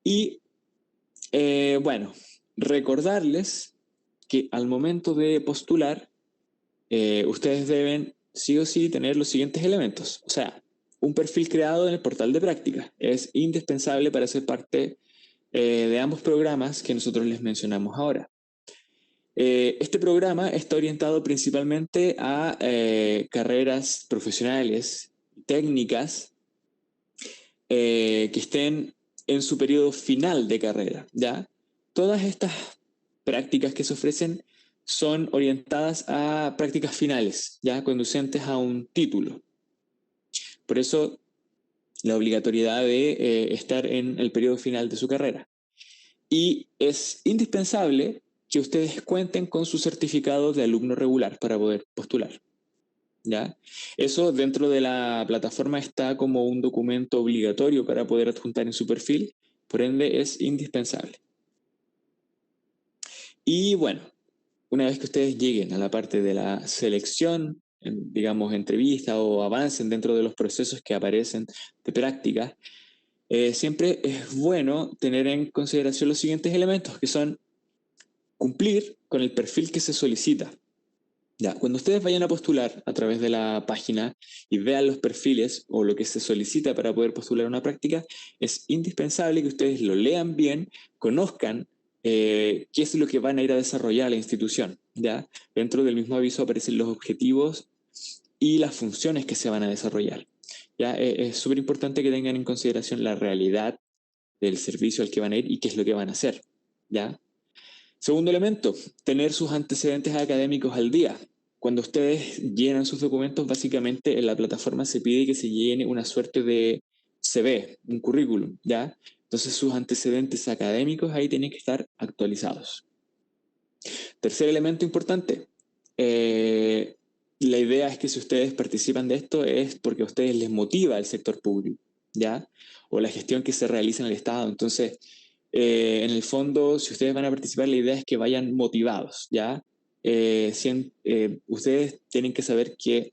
Y bueno, recordarles que al momento de postular, ustedes deben sí o sí tener los siguientes elementos. O sea, un perfil creado en el portal de práctica es indispensable para ser parte de ambos programas que nosotros les mencionamos ahora. Este programa está orientado principalmente a carreras profesionales, técnicas, que estén en su periodo final de carrera, ¿ya? Todas estas prácticas que se ofrecen son orientadas a prácticas finales, ya conducentes a un título. Por eso, la obligatoriedad de estar en el periodo final de su carrera. Y es indispensable que ustedes cuenten con su certificado de alumno regular para poder postular, ¿ya? Eso dentro de la plataforma está como un documento obligatorio para poder adjuntar en su perfil, por ende es indispensable. Y bueno, una vez que ustedes lleguen a la parte de la selección, digamos entrevista o avancen dentro de los procesos que aparecen de práctica, siempre es bueno tener en consideración los siguientes elementos, que son cumplir con el perfil que se solicita. Ya, cuando ustedes vayan a postular a través de la página y vean los perfiles o lo que se solicita para poder postular una práctica, es indispensable que ustedes lo lean bien, conozcan qué es lo que van a ir a desarrollar a la institución. ¿Ya? Dentro del mismo aviso aparecen los objetivos y las funciones que se van a desarrollar. ¿Ya? Es súper importante que tengan en consideración la realidad del servicio al que van a ir y qué es lo que van a hacer. ¿Ya? Segundo elemento, tener sus antecedentes académicos al día. Cuando ustedes llenan sus documentos, básicamente en la plataforma se pide que se llene una suerte de CV, un currículum, ¿ya? Entonces sus antecedentes académicos ahí tienen que estar actualizados. Tercer elemento importante, la idea es que si ustedes participan de esto es porque a ustedes les motiva el sector público, ¿ya? O la gestión que se realiza en el Estado. Entonces, en el fondo, si ustedes van a participar, la idea es que vayan motivados, ¿ya? Ustedes tienen que saber que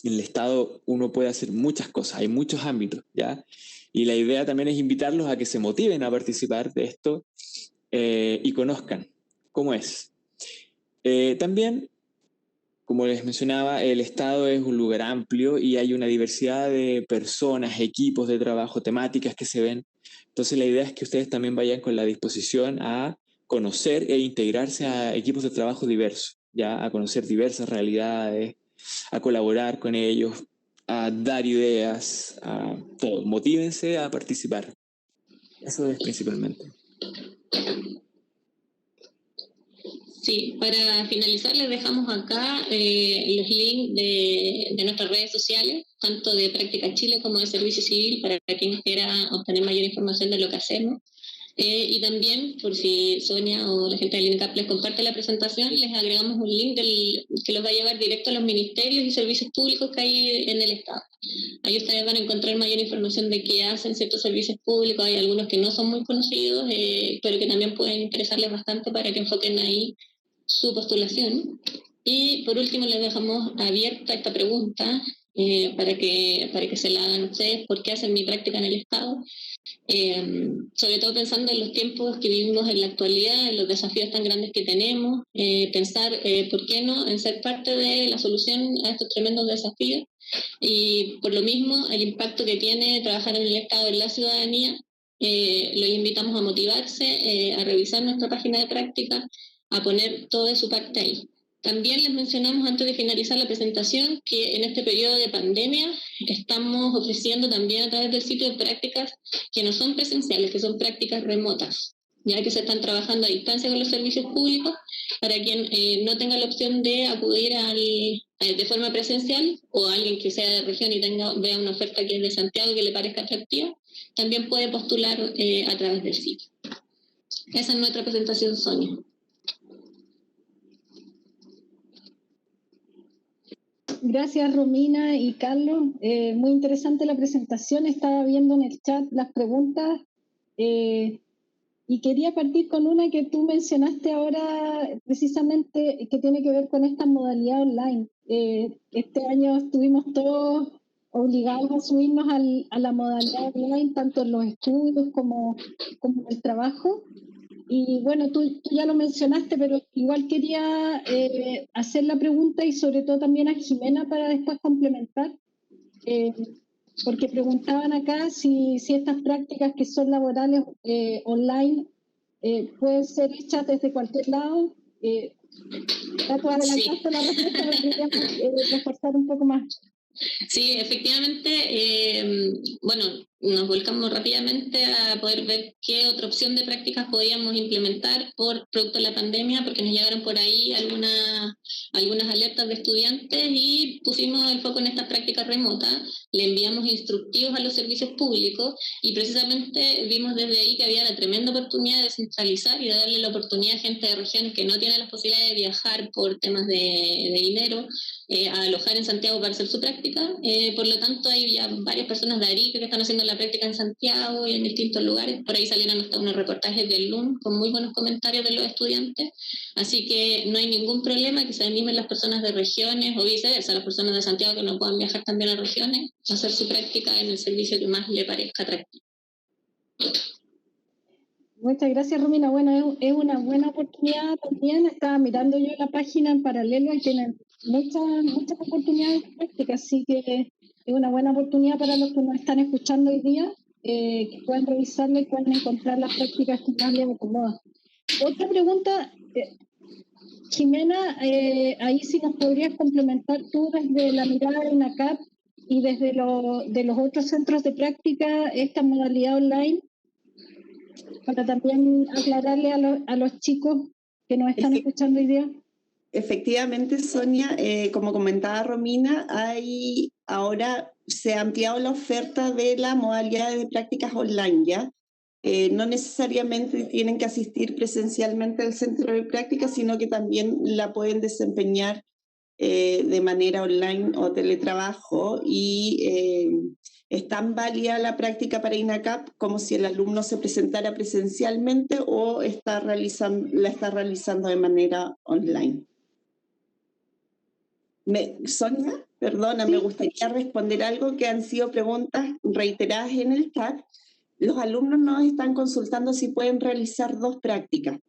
en el Estado uno puede hacer muchas cosas, hay muchos ámbitos, ¿ya? Y la idea también es invitarlos a que se motiven a participar de esto y conozcan cómo es. También, como les mencionaba, el Estado es un lugar amplio y hay una diversidad de personas, equipos de trabajo, temáticas que se ven. Entonces la idea es que ustedes también vayan con la disposición a conocer e integrarse a equipos de trabajo diversos, ya a conocer diversas realidades, a colaborar con ellos, a dar ideas, a todo. Motívense a participar. Eso es principalmente. Sí, para finalizar les dejamos acá los links de nuestras redes sociales, tanto de Práctica Chile como de Servicio Civil, para quien quiera obtener mayor información de lo que hacemos. Y también, por si Sonia o la gente del INCAP les comparte la presentación, les agregamos un link que los va a llevar directo a los ministerios y servicios públicos que hay en el Estado. Ahí ustedes van a encontrar mayor información de qué hacen ciertos servicios públicos. Hay algunos que no son muy conocidos, pero que también pueden interesarles bastante para que enfoquen ahí su postulación. Y por último les dejamos abierta esta pregunta para que se la hagan ustedes: ¿por qué hacen mi práctica en el Estado? Sobre todo pensando en los tiempos que vivimos en la actualidad, en los desafíos tan grandes que tenemos, pensar, ¿por qué no?, en ser parte de la solución a estos tremendos desafíos. Y por lo mismo, el impacto que tiene trabajar en el Estado en la ciudadanía, los invitamos a motivarse, a revisar nuestra página de práctica, a poner todo de su parte ahí. También les mencionamos antes de finalizar la presentación que en este periodo de pandemia estamos ofreciendo también a través del sitio de prácticas que no son presenciales, que son prácticas remotas, ya que se están trabajando a distancia con los servicios públicos. Para quien no tenga la opción de acudir de forma presencial, o alguien que sea de región y vea una oferta que es de Santiago que le parezca atractiva, también puede postular a través del sitio. Esa es nuestra presentación, Sonia. Gracias, Romina y Carlos. Muy interesante la presentación. Estaba viendo en el chat las preguntas y quería partir con una que tú mencionaste ahora, precisamente, que tiene que ver con esta modalidad online. Este año estuvimos todos obligados a subirnos a la modalidad online, tanto en los estudios como en el trabajo. Y bueno, tú ya lo mencionaste, pero igual quería hacer la pregunta, y sobre todo también a Jimena para después complementar, porque preguntaban acá si estas prácticas que son laborales online pueden ser hechas desde cualquier lado. Ya tú adelantaste la respuesta, pero queríamos reforzar un poco más. Sí, efectivamente, bueno, nos volcamos rápidamente a poder ver qué otra opción de prácticas podíamos implementar por producto de la pandemia, porque nos llegaron por ahí algunas alertas de estudiantes y pusimos el foco en estas prácticas remotas. Le enviamos instructivos a los servicios públicos y precisamente vimos desde ahí que había la tremenda oportunidad de descentralizar y de darle la oportunidad a gente de regiones que no tiene las posibilidades de viajar por temas de dinero, a alojar en Santiago para hacer su práctica. Por lo tanto, hay ya varias personas de Arica que están haciendo la práctica en Santiago y en distintos lugares. Por ahí salieron hasta unos reportajes del LUM con muy buenos comentarios de los estudiantes. Así que no hay ningún problema que se animen las personas de regiones o viceversa, las personas de Santiago que no puedan viajar también a regiones, a hacer su práctica en el servicio que más le parezca atractivo. Muchas gracias, Romina. Bueno, es una buena oportunidad también. Estaba mirando yo la página en paralelo y tienen muchas oportunidades de práctica, así que es una buena oportunidad para los que nos están escuchando hoy día, que puedan revisarla y puedan encontrar las prácticas que más les acomodan. Otra pregunta, Jimena, ahí sí nos podrías complementar tú desde la mirada de INACAP y desde de los otros centros de práctica esta modalidad online, para también aclararle a los chicos que nos están escuchando hoy día. Efectivamente, Sonia, como comentaba Romina, ahora se ha ampliado la oferta de la modalidad de prácticas online ya. No necesariamente tienen que asistir presencialmente al centro de práctica, sino que también la pueden desempeñar de manera online o teletrabajo, y es tan válida la práctica para INACAP como si el alumno se presentara presencialmente o la está realizando de manera online. Sonia, perdona, sí. Me gustaría responder algo que han sido preguntas reiteradas en el chat. Los alumnos nos están consultando si pueden realizar 2 prácticas.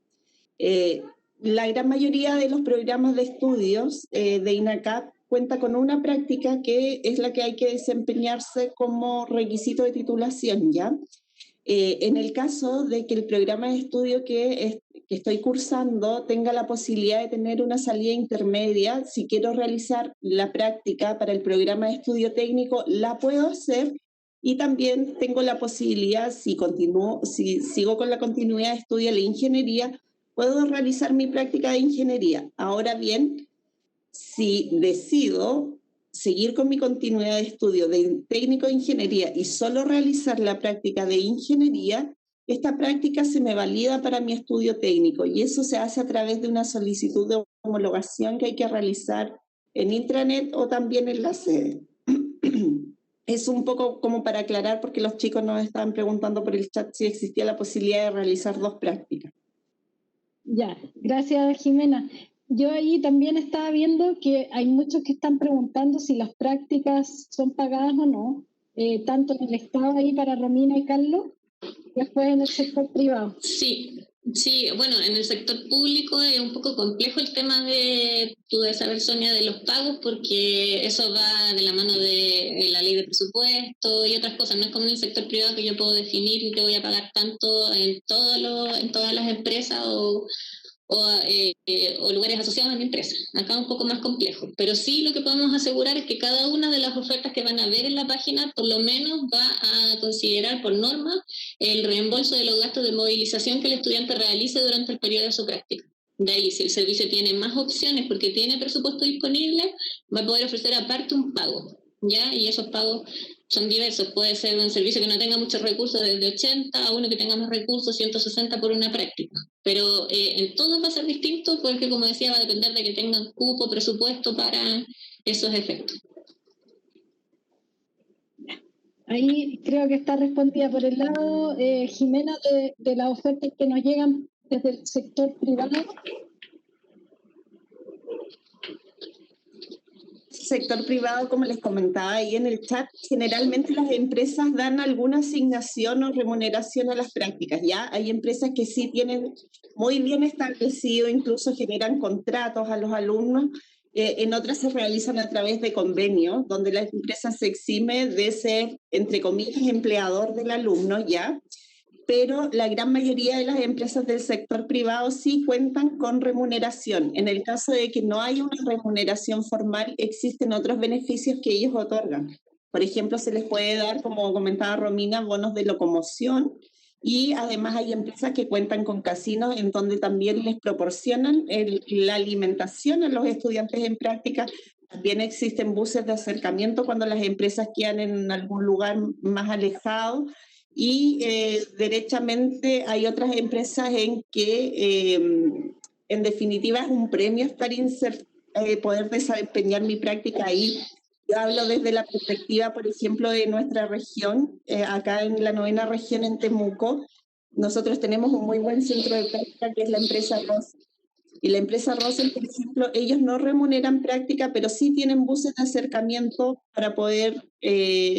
La gran mayoría de los programas de estudios de INACAP cuenta con una práctica que es la que hay que desempeñarse como requisito de titulación, ¿ya? En el caso de que el programa de estudio que estoy cursando tenga la posibilidad de tener una salida intermedia, si quiero realizar la práctica para el programa de estudio técnico, la puedo hacer, y también tengo la posibilidad, si sigo con la continuidad de estudio de la ingeniería, puedo realizar mi práctica de ingeniería. Ahora bien, si decido seguir con mi continuidad de estudio de técnico de ingeniería y solo realizar la práctica de ingeniería, esta práctica se me valida para mi estudio técnico y eso se hace a través de una solicitud de homologación que hay que realizar en intranet o también en la sede. Es un poco como para aclarar, porque los chicos nos estaban preguntando por el chat si existía la posibilidad de realizar 2 prácticas. Ya, gracias Jimena. Yo ahí también estaba viendo que hay muchos que están preguntando si las prácticas son pagadas o no, tanto en el Estado ahí para Romina y Carlos, después en el sector privado. Sí, bueno, en el sector público es un poco complejo el tema de, tú debes saber, Sonia, de los pagos, porque eso va de la mano de la ley de presupuesto y otras cosas. No es como en el sector privado que yo puedo definir y te voy a pagar tanto en todas las empresas o lugares asociados a mi empresa. Acá es un poco más complejo, pero sí lo que podemos asegurar es que cada una de las ofertas que van a ver en la página por lo menos va a considerar por norma el reembolso de los gastos de movilización que el estudiante realice durante el periodo de su práctica. De ahí, si el servicio tiene más opciones porque tiene presupuesto disponible, va a poder ofrecer aparte un pago, ¿ya? Y esos pagos son diversos. Puede ser un servicio que no tenga muchos recursos, desde 80 a uno que tenga más recursos, 160 por una práctica. Pero en todo va a ser distinto porque, como decía, va a depender de que tengan cupo, presupuesto para esos efectos. Ahí creo que está respondida por el lado, Jimena, de las ofertas que nos llegan desde el sector privado. Sector privado, como les comentaba ahí en el chat, generalmente las empresas dan alguna asignación o remuneración a las prácticas, ¿ya? Hay empresas que sí tienen muy bien establecido, incluso generan contratos a los alumnos, en otras se realizan a través de convenios, donde la empresa se exime de ser, entre comillas, empleador del alumno, ¿ya? Pero la gran mayoría de las empresas del sector privado sí cuentan con remuneración. En el caso de que no haya una remuneración formal, existen otros beneficios que ellos otorgan. Por ejemplo, se les puede dar, como comentaba Romina, bonos de locomoción, y además hay empresas que cuentan con casinos en donde también les proporcionan la alimentación a los estudiantes en práctica. También existen buses de acercamiento cuando las empresas quedan en algún lugar más alejado. Y derechamente hay otras empresas en que en definitiva es un premio estar poder desempeñar mi práctica ahí. Yo hablo desde la perspectiva, por ejemplo, de nuestra región, acá en la 9ª región, en Temuco. Nosotros tenemos un muy buen centro de práctica que es la empresa Ross. Y la empresa Rossel, por ejemplo, ellos no remuneran práctica, pero sí tienen buses de acercamiento para poder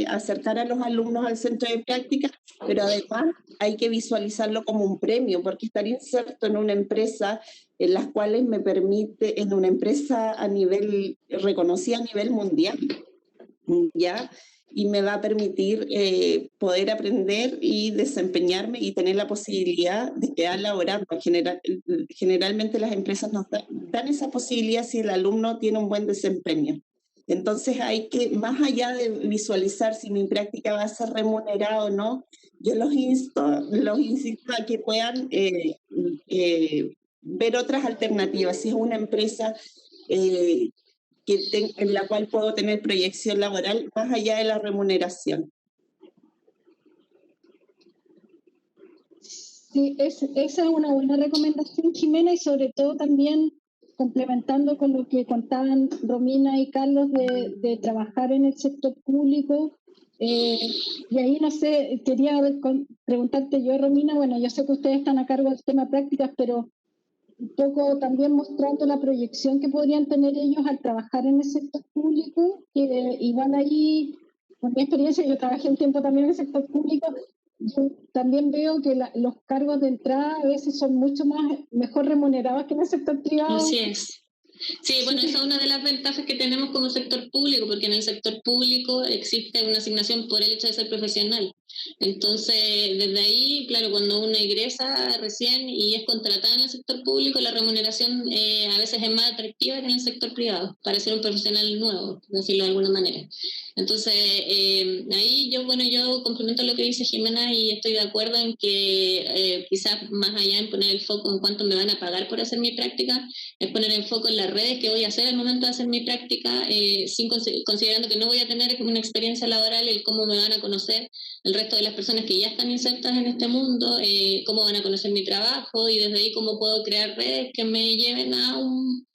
acercar a los alumnos al centro de práctica, pero además hay que visualizarlo como un premio, porque estar inserto en una empresa en las cuales me permite, en una empresa reconocida a nivel mundial, ¿ya? Y me va a permitir poder aprender y desempeñarme y tener la posibilidad de quedar laborando. Generalmente las empresas nos dan esa posibilidad si el alumno tiene un buen desempeño. Entonces hay que, más allá de visualizar si mi práctica va a ser remunerada o no, yo los insto a que puedan ver otras alternativas. Si es una empresa en la cual puedo tener proyección laboral más allá de la remuneración. Sí, esa es una buena recomendación, Jimena, y sobre todo también complementando con lo que contaban Romina y Carlos de trabajar en el sector público. Y ahí, no sé, quería preguntarte yo, Romina, bueno, yo sé que ustedes están a cargo del tema prácticas, pero un poco también mostrando la proyección que podrían tener ellos al trabajar en el sector público, que igual ahí, con mi experiencia, yo trabajé un tiempo también en el sector público, yo también veo que los cargos de entrada a veces son mucho mejor remunerados que en el sector privado. Así es. Sí, bueno, esa es una de las ventajas que tenemos como sector público, porque en el sector público existe una asignación por el hecho de ser profesional. Entonces, desde ahí, claro, cuando uno ingresa recién y es contratada en el sector público, la remuneración a veces es más atractiva que en el sector privado, para ser un profesional nuevo, por decirlo de alguna manera. Entonces, ahí yo complemento lo que dice Jimena y estoy de acuerdo en que quizás más allá en poner el foco en cuánto me van a pagar por hacer mi práctica, es poner el foco en las redes que voy a hacer al momento de hacer mi práctica, considerando que no voy a tener una experiencia laboral, el cómo me van a conocer el resto de las personas que ya están insertas en este mundo, cómo van a conocer mi trabajo y desde ahí cómo puedo crear redes que me lleven a un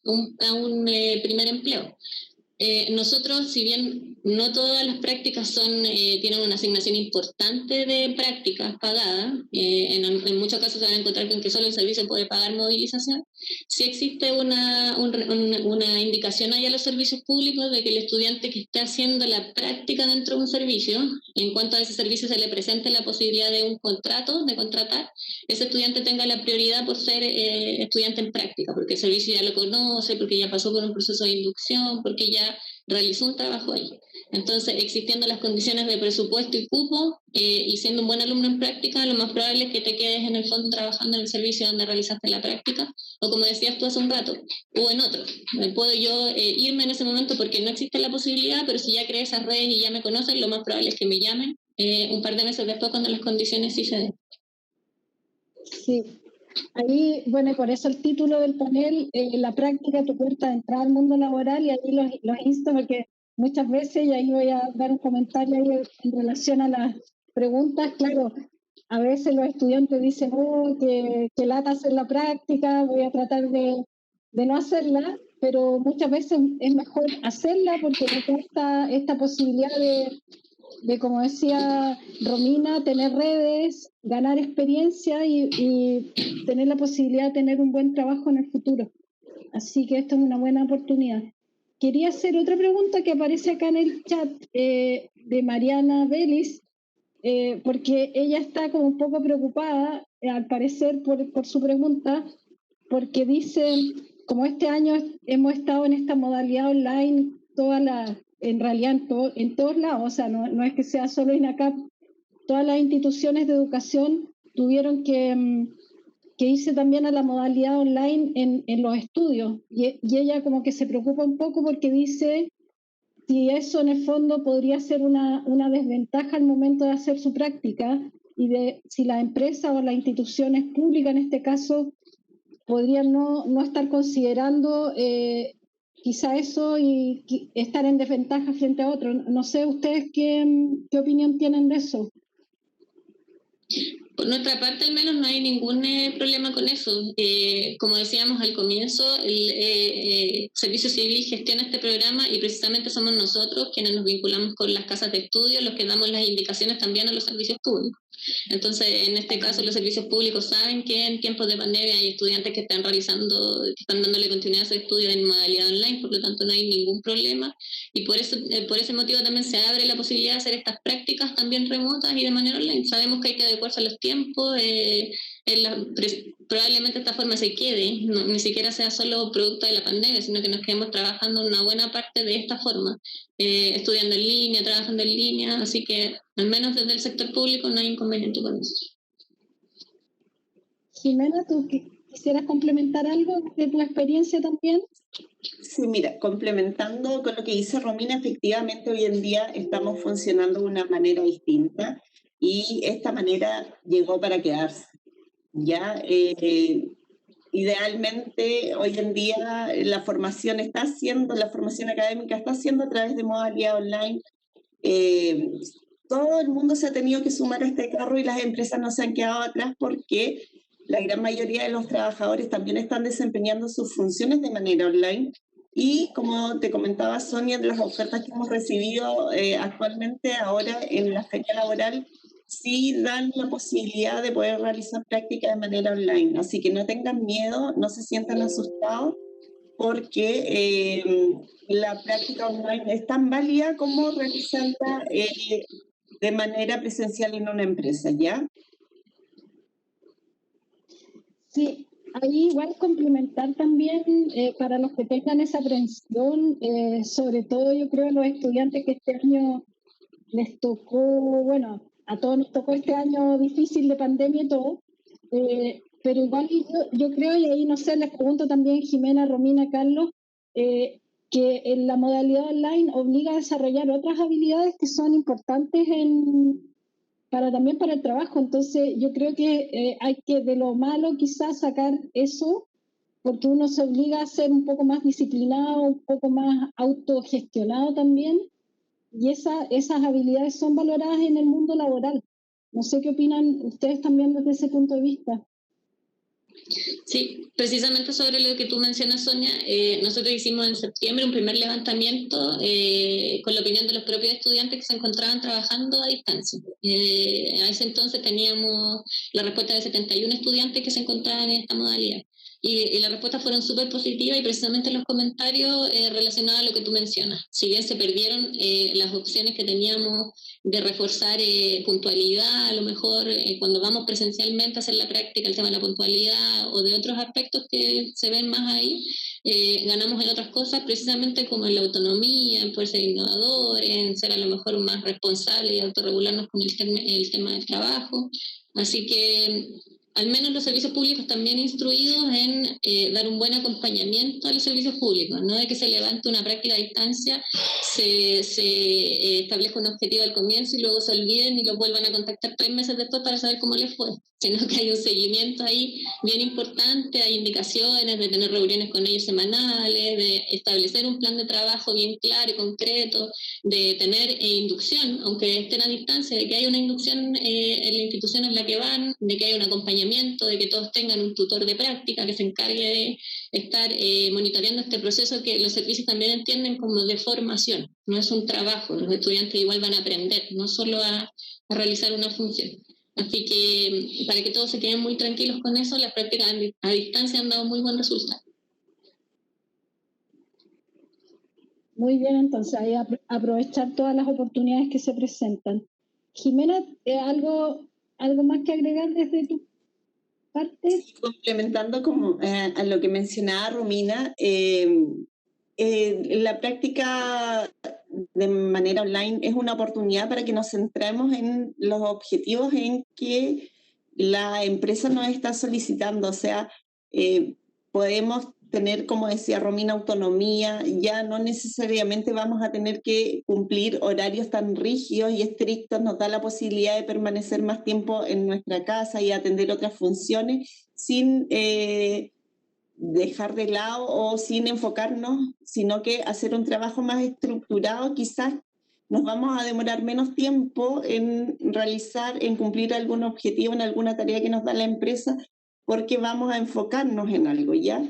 primer empleo. Nosotros, si bien no todas las prácticas tienen una asignación importante de prácticas pagadas, en muchos casos se van a encontrar con que solo el servicio puede pagar movilización, sí existe una indicación ahí a los servicios públicos de que el estudiante que esté haciendo la práctica dentro de un servicio, en cuanto a ese servicio se le presente la posibilidad de un contrato, de contratar, ese estudiante tenga la prioridad por ser estudiante en práctica, porque el servicio ya lo conoce, porque ya pasó por un proceso de inducción, porque ya realizó un trabajo ahí. Entonces, existiendo las condiciones de presupuesto y cupo, y siendo un buen alumno en práctica, lo más probable es que te quedes en el fondo trabajando en el servicio donde realizaste la práctica, o como decías tú hace un rato, o en otro. Puedo yo irme en ese momento porque no existe la posibilidad, pero si ya creé esas redes y ya me conocen, lo más probable es que me llamen un par de meses después cuando las condiciones sí se den. Sí. Ahí, bueno, por eso el título del panel, la práctica, tu puerta de entrada al mundo laboral, y ahí los insto porque muchas veces, y ahí voy a dar un comentario ahí en relación a las preguntas, claro, a veces los estudiantes dicen, que lata hacer la práctica, voy a tratar de no hacerla, pero muchas veces es mejor hacerla porque nos da esta posibilidad de, como decía Romina, tener redes, ganar experiencia y tener la posibilidad de tener un buen trabajo en el futuro. Así que esto es una buena oportunidad. Quería hacer otra pregunta que aparece acá en el chat de Mariana Vélez, porque ella está como un poco preocupada, al parecer, por su pregunta, porque dice, como este año hemos estado en esta modalidad online, en realidad en todos lados, o sea, no es que sea solo INACAP, todas las instituciones de educación tuvieron que irse también a la modalidad online en los estudios, y ella como que se preocupa un poco porque dice si eso en el fondo podría ser una desventaja al momento de hacer su práctica, y de si las empresas o las instituciones públicas en este caso podrían no estar considerando quizá eso y estar en desventaja frente a otros. No sé ustedes qué opinión tienen de eso. Por nuestra parte, al menos, no hay ningún problema con eso. Como decíamos al comienzo, el Servicio Civil gestiona este programa y precisamente somos nosotros quienes nos vinculamos con las casas de estudio, los que damos las indicaciones también a los servicios públicos. Entonces, en este caso, los servicios públicos saben que en tiempos de pandemia hay estudiantes que están dándole continuidad a su estudio en modalidad online, por lo tanto no hay ningún problema. Y por ese motivo también se abre la posibilidad de hacer estas prácticas también remotas y de manera online. Sabemos que hay que adecuarse a los tiempos, probablemente esta forma se quede, ni siquiera sea solo producto de la pandemia, sino que nos quedemos trabajando una buena parte de esta forma, estudiando en línea, trabajando en línea, así que al menos desde el sector público no hay inconveniente con eso. Jimena, ¿tú quisieras complementar algo de tu experiencia también? Sí, mira, complementando con lo que dice Romina, efectivamente hoy en día estamos funcionando de una manera distinta y esta manera llegó para quedarse. Ya, idealmente hoy en día la formación académica está siendo a través de modalidad online. Todo el mundo se ha tenido que sumar a este carro y las empresas no se han quedado atrás porque la gran mayoría de los trabajadores también están desempeñando sus funciones de manera online. Y como te comentaba Sonia, de las ofertas que hemos recibido actualmente ahora en la feria laboral, sí dan la posibilidad de poder realizar prácticas de manera online. Así que no tengan miedo, no se sientan asustados, porque la práctica online es tan válida como realizarla de manera presencial en una empresa, ¿ya? Sí, ahí igual complementar también para los que tengan esa aprensión, sobre todo yo creo a los estudiantes que este año les tocó, bueno, a todos nos tocó este año difícil de pandemia y todo, pero igual yo creo, y ahí no sé, les pregunto también Jimena, Romina, Carlos, que en la modalidad online obliga a desarrollar otras habilidades que son importantes también para el trabajo. Entonces yo creo que hay que de lo malo quizás sacar eso, porque uno se obliga a ser un poco más disciplinado, un poco más autogestionado también, y esas habilidades son valoradas en el mundo laboral. No sé qué opinan ustedes también desde ese punto de vista. Sí, precisamente sobre lo que tú mencionas, Sonia, nosotros hicimos en septiembre un primer levantamiento con la opinión de los propios estudiantes que se encontraban trabajando a distancia. A ese entonces teníamos la respuesta de 71 estudiantes que se encontraban en esta modalidad. Y las respuestas fueron súper positivas y precisamente los comentarios relacionados a lo que tú mencionas. Si bien se perdieron las opciones que teníamos de reforzar puntualidad, a lo mejor cuando vamos presencialmente a hacer la práctica, el tema de la puntualidad o de otros aspectos que se ven más ahí, ganamos en otras cosas, precisamente como en la autonomía, en poder ser innovadores, en ser a lo mejor más responsables y autorregularnos con el tema del trabajo. Así que al menos los servicios públicos también instruidos en dar un buen acompañamiento a los servicios públicos, no de que se levante una práctica a distancia, se establezca un objetivo al comienzo y luego se olviden y los vuelvan a contactar 3 meses después para saber cómo les fue, sino que hay un seguimiento ahí bien importante, hay indicaciones de tener reuniones con ellos semanales, de establecer un plan de trabajo bien claro y concreto, de tener inducción, aunque estén a distancia, de que haya una inducción en la institución en la que van, de que haya un acompañamiento, de que todos tengan un tutor de práctica que se encargue de estar monitoreando este proceso que los servicios también entienden como de formación, no es un trabajo, los estudiantes igual van a aprender, no solo a realizar una función. Así que para que todos se queden muy tranquilos con eso, las prácticas a distancia han dado muy buen resultado. Muy bien, entonces hay que aprovechar todas las oportunidades que se presentan. Jimena, ¿algo más que agregar desde tu parte? Sí, complementando a lo que mencionaba Romina, la práctica de manera online es una oportunidad para que nos centremos en los objetivos en que la empresa nos está solicitando. O sea, podemos tener, como decía Romina, autonomía, ya no necesariamente vamos a tener que cumplir horarios tan rígidos y estrictos, nos da la posibilidad de permanecer más tiempo en nuestra casa y atender otras funciones sin dejar de lado o sin enfocarnos, sino que hacer un trabajo más estructurado. Quizás nos vamos a demorar menos tiempo en cumplir algún objetivo, en alguna tarea que nos da la empresa, porque vamos a enfocarnos en algo, ¿ya?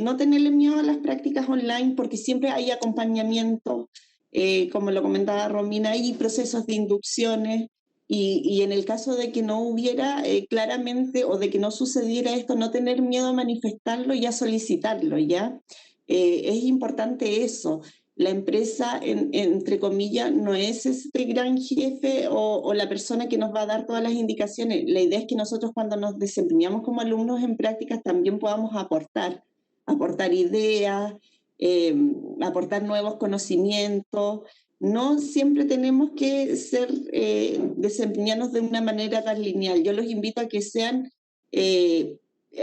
No tenerle miedo a las prácticas online porque siempre hay acompañamiento, como lo comentaba Romina, hay procesos de inducciones y en el caso de que no hubiera claramente o de que no sucediera esto, no tener miedo a manifestarlo y a solicitarlo, ¿ya? Es importante eso. La empresa, entre comillas, no es este gran jefe o la persona que nos va a dar todas las indicaciones. La idea es que nosotros cuando nos desempeñamos como alumnos en prácticas también podamos aportar ideas, aportar nuevos conocimientos. No siempre tenemos que desempeñarnos de una manera tan lineal. Yo los invito a que sean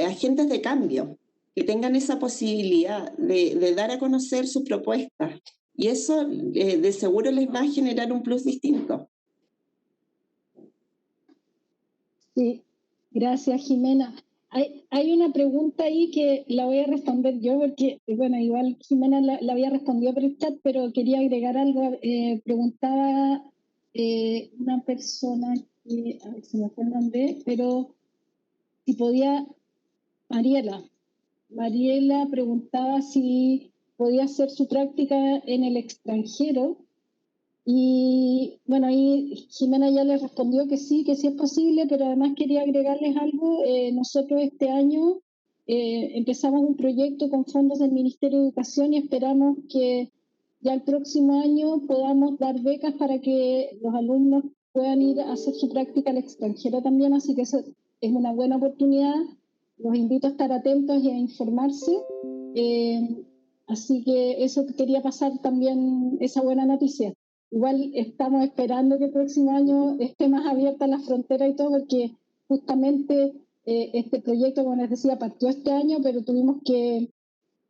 agentes de cambio, que tengan esa posibilidad de dar a conocer sus propuestas. Y eso de seguro les va a generar un plus distinto. Sí, gracias, Jimena. Hay una pregunta ahí que la voy a responder yo porque, bueno, igual Jimena la había respondido por el chat, pero quería agregar algo. Preguntaba una persona que, a ver si me fue el nombre, pero si podía, Mariela preguntaba si podía hacer su práctica en el extranjero. Y bueno, ahí Jimena ya les respondió que sí es posible, pero además quería agregarles algo. Nosotros este año empezamos un proyecto con fondos del Ministerio de Educación y esperamos que ya el próximo año podamos dar becas para que los alumnos puedan ir a hacer su práctica al extranjero también, así que eso es una buena oportunidad. Los invito a estar atentos y a informarse. Así que eso quería pasar también, esa buena noticia. Igual estamos esperando que el próximo año esté más abierta la frontera y todo, porque justamente este proyecto, como les decía, partió este año, pero tuvimos que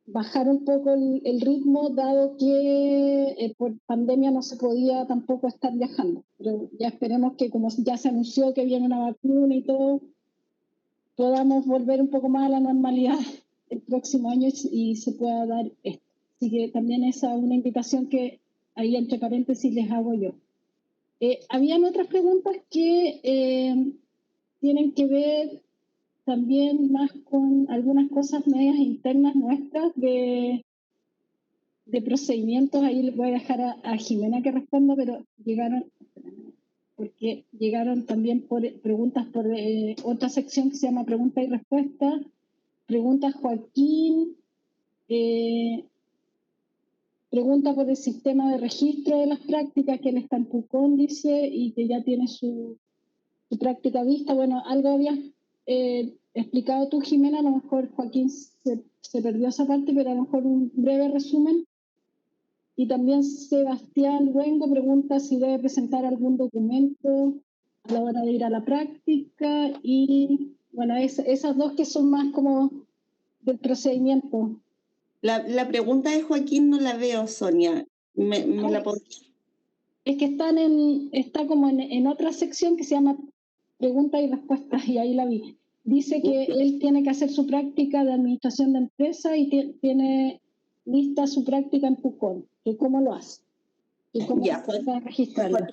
bajar un poco el ritmo, dado que por pandemia no se podía tampoco estar viajando. Pero ya esperemos que, como ya se anunció que viene una vacuna y todo, podamos volver un poco más a la normalidad el próximo año y se pueda dar esto. Así que también esa es una invitación que ahí entre paréntesis les hago yo. Habían otras preguntas que tienen que ver también más con algunas cosas medias internas nuestras de procedimientos. Ahí les voy a dejar a Jimena que responda, pero llegaron también preguntas por otra sección que se llama preguntas y respuestas. Pregunta Joaquín, pregunta por el sistema de registro de las prácticas, que él está en Pucón, dice, y que ya tiene su práctica vista. Bueno, algo habías explicado tú, Jimena, a lo mejor Joaquín se perdió esa parte, pero a lo mejor un breve resumen. Y también Sebastián Luengo pregunta si debe presentar algún documento a la hora de ir a la práctica. Y bueno, esas dos que son más como del procedimiento. La pregunta de Joaquín no la veo, Sonia. ¿Me la podrías? Es que está como en otra sección que se llama preguntas y respuestas, y ahí la vi. Dice que él tiene que hacer su práctica de administración de empresa y tiene lista su práctica en Pucón. ¿Y cómo lo hace? ¿Y cómo va a registrarla?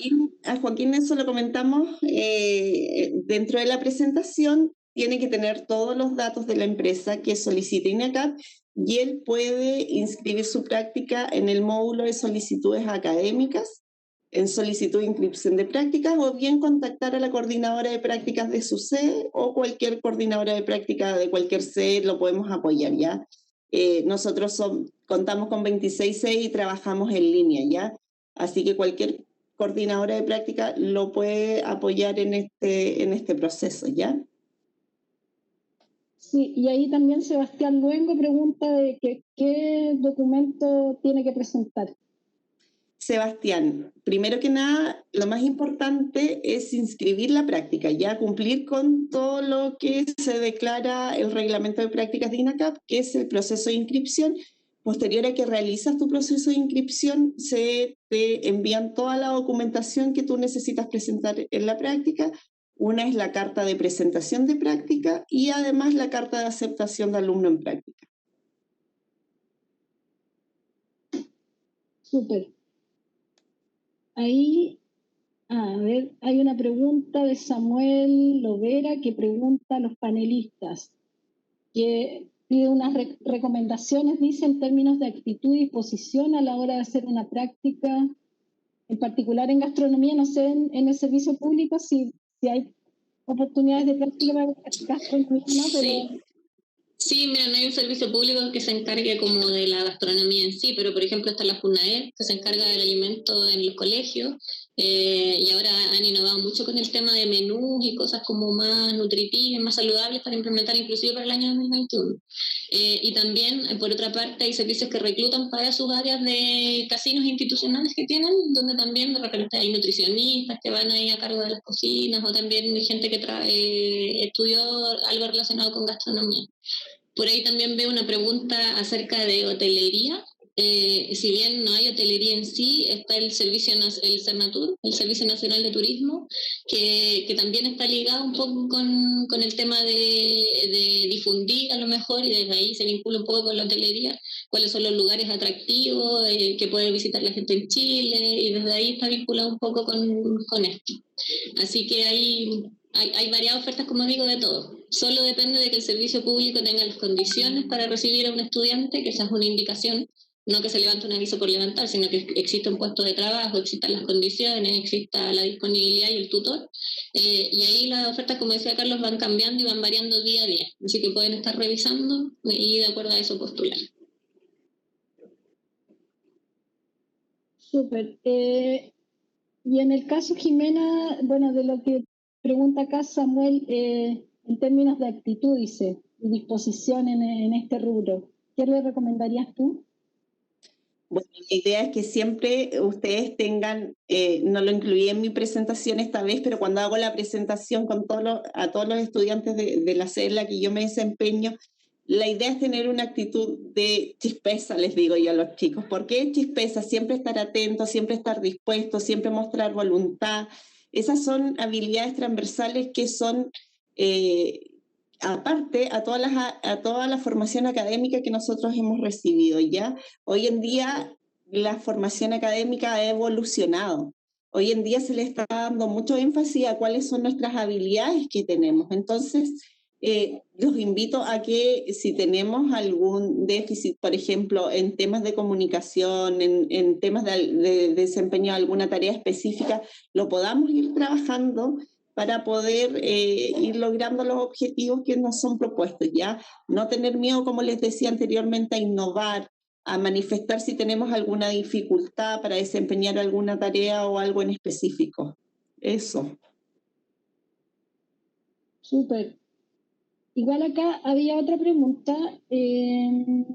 A Joaquín eso lo comentamos dentro de la presentación. Tiene que tener todos los datos de la empresa que solicite INACAP y él puede inscribir su práctica en el módulo de solicitudes académicas, en solicitud de inscripción de prácticas, o bien contactar a la coordinadora de prácticas de su sede o cualquier coordinadora de práctica de cualquier sede, lo podemos apoyar, ¿ya? Nosotros contamos con 26 sedes y trabajamos en línea, ¿ya? Así que cualquier coordinadora de práctica lo puede apoyar en este proceso, ¿ya? Sí, y ahí también Sebastián Luengo pregunta de qué documento tiene que presentar. Sebastián, primero que nada, lo más importante es inscribir la práctica, ya cumplir con todo lo que se declara el reglamento de prácticas de INACAP, que es el proceso de inscripción. Posterior a que realizas tu proceso de inscripción, se te envían toda la documentación que tú necesitas presentar en la práctica. Una es la carta de presentación de práctica y además la carta de aceptación de alumno en práctica. Súper. Ahí, a ver, hay una pregunta de Samuel Lovera que pregunta a los panelistas, que pide unas recomendaciones, dice, en términos de actitud y disposición a la hora de hacer una práctica, en particular en gastronomía. No sé, en el servicio público si hay oportunidades de práctica para gastronomía, ¿no? Pero... Sí, mira, no hay un servicio público que se encargue como de la gastronomía en sí, pero por ejemplo está la FUNAED, que se encarga del alimento en los colegios, y ahora han innovado mucho con el tema de menús y cosas como más nutritivas, más saludables para implementar inclusive para el año 2021. Y también, por otra parte, hay servicios que reclutan para sus áreas de casinos institucionales que tienen, donde también de repente hay nutricionistas que van ahí a cargo de las cocinas, o también gente que estudió algo relacionado con gastronomía. Por ahí también veo una pregunta acerca de hotelería. Si bien no hay hotelería en sí, está el Senatur, el Servicio Nacional de Turismo, que también está ligado un poco con el tema de difundir a lo mejor, y desde ahí se vincula un poco con la hotelería, cuáles son los lugares atractivos que puede visitar la gente en Chile, y desde ahí está vinculado un poco con esto. Así que hay varias ofertas, como digo, de todo. Solo depende de que el servicio público tenga las condiciones para recibir a un estudiante, que esa es una indicación, no que se levante un aviso por levantar, sino que exista un puesto de trabajo, existan las condiciones, exista la disponibilidad y el tutor. Y ahí las ofertas, como decía Carlos, van cambiando y van variando día a día. Así que pueden estar revisando y de acuerdo a eso postular. Súper. Y en el caso, Jimena, bueno, de lo que pregunta acá Samuel, en términos de actitud, dice, y disposición en este rubro, ¿qué le recomendarías tú? Bueno, la idea es que siempre ustedes tengan, no lo incluí en mi presentación esta vez, pero cuando hago la presentación con a todos los estudiantes de la sede en la que yo me desempeño, la idea es tener una actitud de chispeza, les digo yo a los chicos. ¿Por qué chispeza? Siempre estar atento, siempre estar dispuesto, siempre mostrar voluntad. Esas son habilidades transversales que son, aparte, a toda la formación académica que nosotros hemos recibido, ¿ya? Hoy en día la formación académica ha evolucionado. Hoy en día se le está dando mucho énfasis a cuáles son nuestras habilidades que tenemos. Entonces, los invito a que si tenemos algún déficit, por ejemplo, en temas de comunicación, en temas de desempeño de alguna tarea específica, lo podamos ir trabajando para poder ir logrando los objetivos que nos son propuestos, ¿ya? No tener miedo, como les decía anteriormente, a innovar, a manifestar si tenemos alguna dificultad para desempeñar alguna tarea o algo en específico. Eso. Súper. Igual acá había otra pregunta de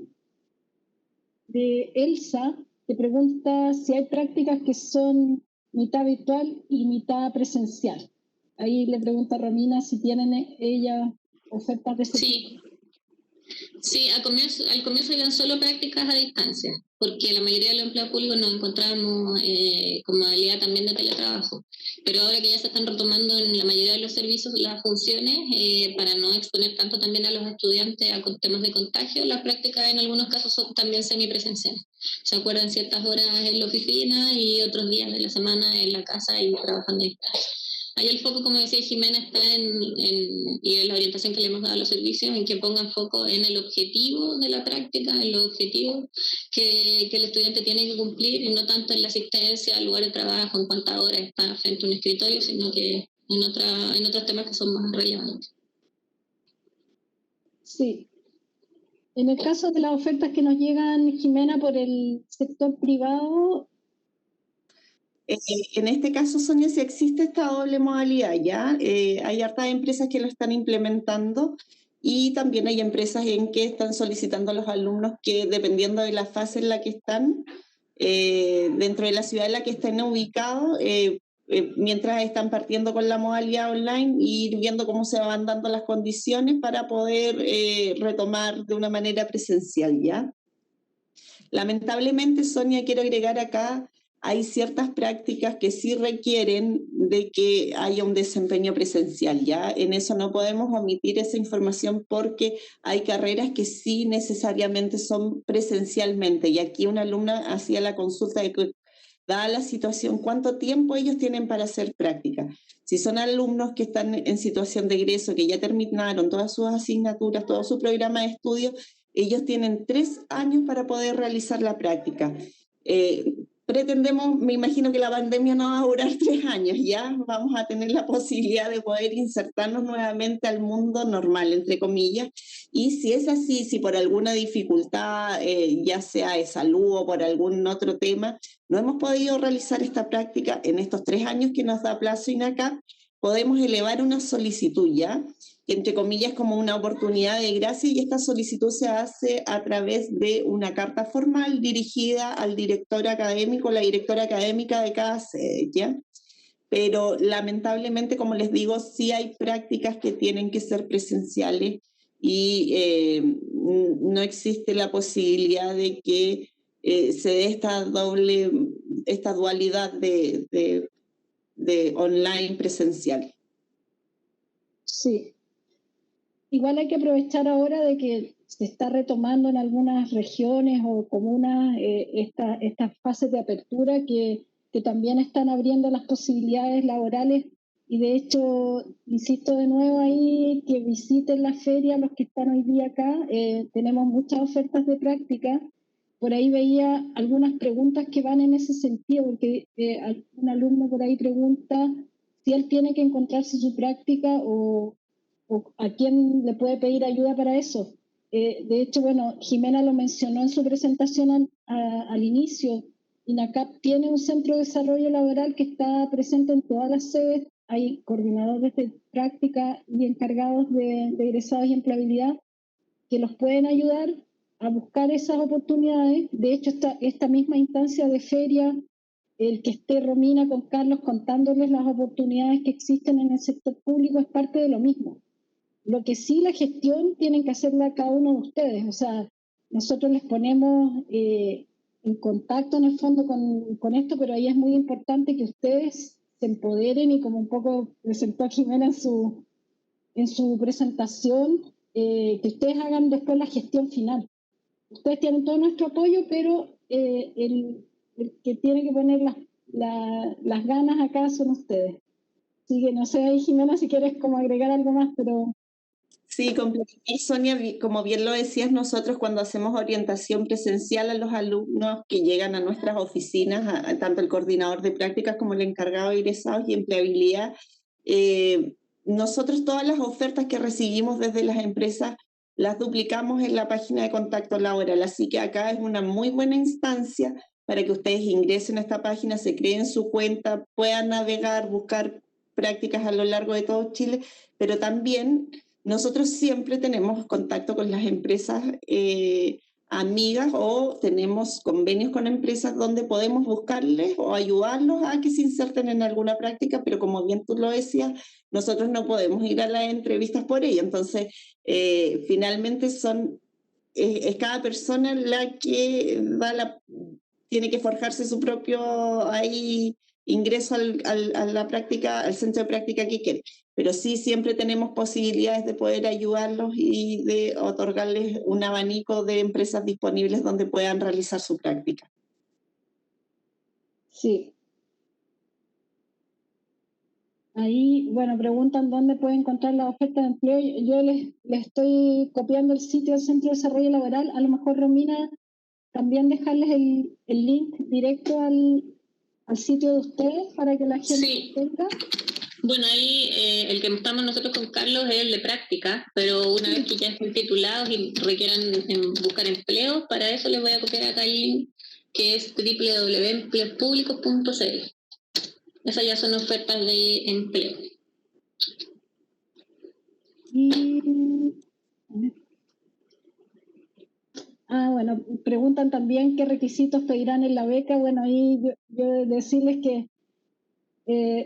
Elsa, que pregunta si hay prácticas que son mitad virtual y mitad presencial. Ahí le pregunta a Romina si tienen ella ofertas de ese tipo. Sí, al comienzo eran solo prácticas a distancia, porque la mayoría de los empleados públicos nos encontramos con modalidad también de teletrabajo. Pero ahora que ya se están retomando en la mayoría de los servicios las funciones, para no exponer tanto también a los estudiantes a temas de contagio, las prácticas en algunos casos son también semipresenciales. Se acuerdan ciertas horas en la oficina y otros días de la semana en la casa y trabajando a distancia. Ahí el foco, como decía Jimena, está y en la orientación que le hemos dado a los servicios, en que pongan foco en el objetivo de la práctica, en los objetivos que el estudiante tiene que cumplir, y no tanto en la asistencia al lugar de trabajo, en cuántas horas está frente a un escritorio, sino que en otros temas que son más relevantes. Sí. En el caso de las ofertas que nos llegan, Jimena, por el sector privado... En este caso, Sonia, sí existe esta doble modalidad, ¿ya? Hay hartas empresas que lo están implementando y también hay empresas en que están solicitando a los alumnos que, dependiendo de la fase en la que están, dentro de la ciudad en la que estén ubicados, mientras están partiendo con la modalidad online, ir viendo cómo se van dando las condiciones para poder retomar de una manera presencial, ¿ya? Lamentablemente, Sonia, quiero agregar acá, hay ciertas prácticas que sí requieren de que haya un desempeño presencial, ¿ya? En eso no podemos omitir esa información porque hay carreras que sí necesariamente son presencialmente. Y aquí una alumna hacía la consulta de que, dada la situación, ¿cuánto tiempo ellos tienen para hacer práctica? Si son alumnos que están en situación de egreso, que ya terminaron todas sus asignaturas, todo su programa de estudio, ellos tienen 3 años para poder realizar la práctica. Pretendemos, me imagino que la pandemia no va a durar 3 años, ya vamos a tener la posibilidad de poder insertarnos nuevamente al mundo normal, entre comillas, y si es así, si por alguna dificultad, ya sea de salud o por algún otro tema, no hemos podido realizar esta práctica en estos 3 años que nos da plazo INACAP, podemos elevar una solicitud, ¿ya? Que entre comillas como una oportunidad de gracia, y esta solicitud se hace a través de una carta formal dirigida al director académico, la directora académica de cada sede, ¿ya? Pero lamentablemente, como les digo, sí hay prácticas que tienen que ser presenciales y no existe la posibilidad de que se dé esta dualidad de online presencial. Sí. Igual hay que aprovechar ahora de que se está retomando en algunas regiones o comunas estas fases de apertura que también están abriendo las posibilidades laborales, y de hecho, insisto de nuevo ahí, que visiten la feria los que están hoy día acá. Tenemos muchas ofertas de práctica. Por ahí veía algunas preguntas que van en ese sentido, porque un alumno por ahí pregunta si él tiene que encontrarse su práctica o a quién le puede pedir ayuda para eso. De hecho, bueno, Jimena lo mencionó en su presentación al inicio. INACAP tiene un centro de desarrollo laboral que está presente en todas las sedes. Hay coordinadores de práctica y encargados de egresados y empleabilidad que los pueden ayudar a buscar esas oportunidades. De hecho, esta misma instancia de feria, el que esté Romina con Carlos contándoles las oportunidades que existen en el sector público, es parte de lo mismo. Lo que sí, la gestión tienen que hacerla cada uno de ustedes. O sea, nosotros les ponemos en contacto en el fondo con esto, pero ahí es muy importante que ustedes se empoderen y, como un poco presentó Jimena en su presentación, que ustedes hagan después la gestión final. Ustedes tienen todo nuestro apoyo, pero el que tiene que poner las ganas acá son ustedes. Así que no sé, Jimena, si quieres como agregar algo más, pero... Sí, complementar, Sonia, como bien lo decías, nosotros cuando hacemos orientación presencial a los alumnos que llegan a nuestras oficinas, tanto el coordinador de prácticas como el encargado de egresados y empleabilidad, nosotros todas las ofertas que recibimos desde las empresas las duplicamos en la página de contacto laboral, así que acá es una muy buena instancia para que ustedes ingresen a esta página, se creen su cuenta, puedan navegar, buscar prácticas a lo largo de todo Chile, pero también... Nosotros siempre tenemos contacto con las empresas amigas o tenemos convenios con empresas donde podemos buscarles o ayudarlos a que se inserten en alguna práctica, pero como bien tú lo decías, nosotros no podemos ir a las entrevistas por ello. Entonces, finalmente es cada persona la que tiene que forjarse su propio ingreso a la práctica, al centro de práctica que quiere. Pero sí siempre tenemos posibilidades de poder ayudarlos y de otorgarles un abanico de empresas disponibles donde puedan realizar su práctica. Sí. Ahí, bueno, preguntan dónde pueden encontrar la oferta de empleo. Yo les estoy copiando el sitio del Centro de Desarrollo Laboral. A lo mejor, Romina, también dejarles el link directo al sitio de ustedes para que la gente tenga. Bueno, ahí el que estamos nosotros con Carlos es el de práctica, pero una vez que ya estén titulados y requieran buscar empleo, para eso les voy a copiar acá el link, que es www.empleospublicos.cl. Esas ya son ofertas de empleo. Bueno, preguntan también qué requisitos pedirán en la beca. Bueno, ahí yo decirles que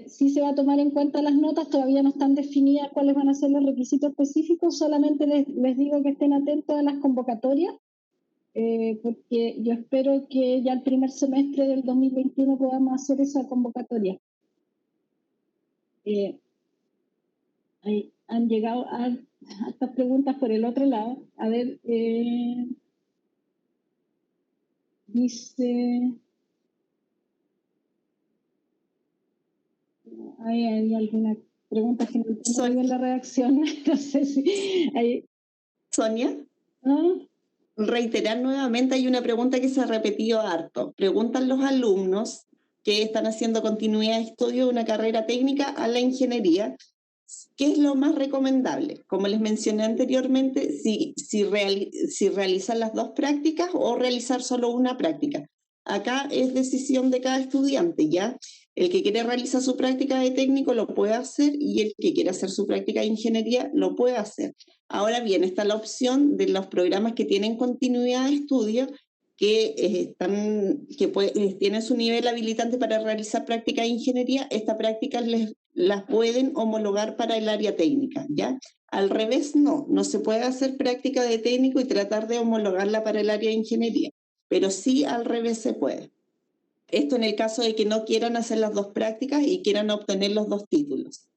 sí se va a tomar en cuenta las notas, todavía no están definidas cuáles van a ser los requisitos específicos, solamente les digo que estén atentos a las convocatorias, porque yo espero que ya el primer semestre del 2021 podamos hacer esa convocatoria. Ahí han llegado a estas preguntas por el otro lado. A ver, dice... Hay alguna pregunta que no entiendo bien la redacción. No sé si hay... Sonia, reiterar nuevamente, hay una pregunta que se ha repetido harto. Preguntan los alumnos que están haciendo continuidad de estudio de una carrera técnica a la ingeniería, ¿qué es lo más recomendable? Como les mencioné anteriormente, si realizan las dos prácticas o realizar solo una práctica. Acá es decisión de cada estudiante, ¿ya? El que quiere realizar su práctica de técnico lo puede hacer y el que quiere hacer su práctica de ingeniería lo puede hacer. Ahora bien, está la opción de los programas que tienen continuidad de estudio, que tienen su nivel habilitante para realizar práctica de ingeniería. Estas prácticas las pueden homologar para el área técnica, ¿ya? Al revés, no se puede hacer práctica de técnico y tratar de homologarla para el área de ingeniería, pero sí al revés se puede. Esto en el caso de que no quieran hacer las dos prácticas y quieran obtener los dos títulos.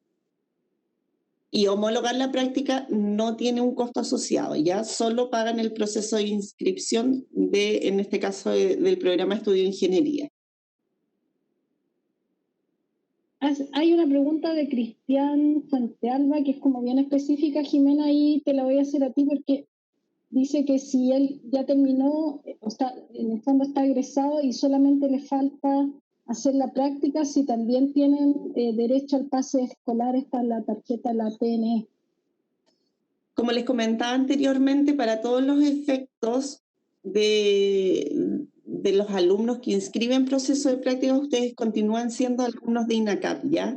Y homologar la práctica no tiene un costo asociado, ya solo pagan el proceso de inscripción en este caso del programa de estudio de ingeniería. Hay una pregunta de Cristian Fuentealba que es como bien específica, Jimena, y te la voy a hacer a ti porque dice que si él ya terminó, en el fondo está egresado y solamente le falta hacer la práctica, si también tienen derecho al pase escolar, está la tarjeta, la PNE. Como les comentaba anteriormente, para todos los efectos de los alumnos que inscriben proceso de práctica, ustedes continúan siendo alumnos de INACAP, ¿ya?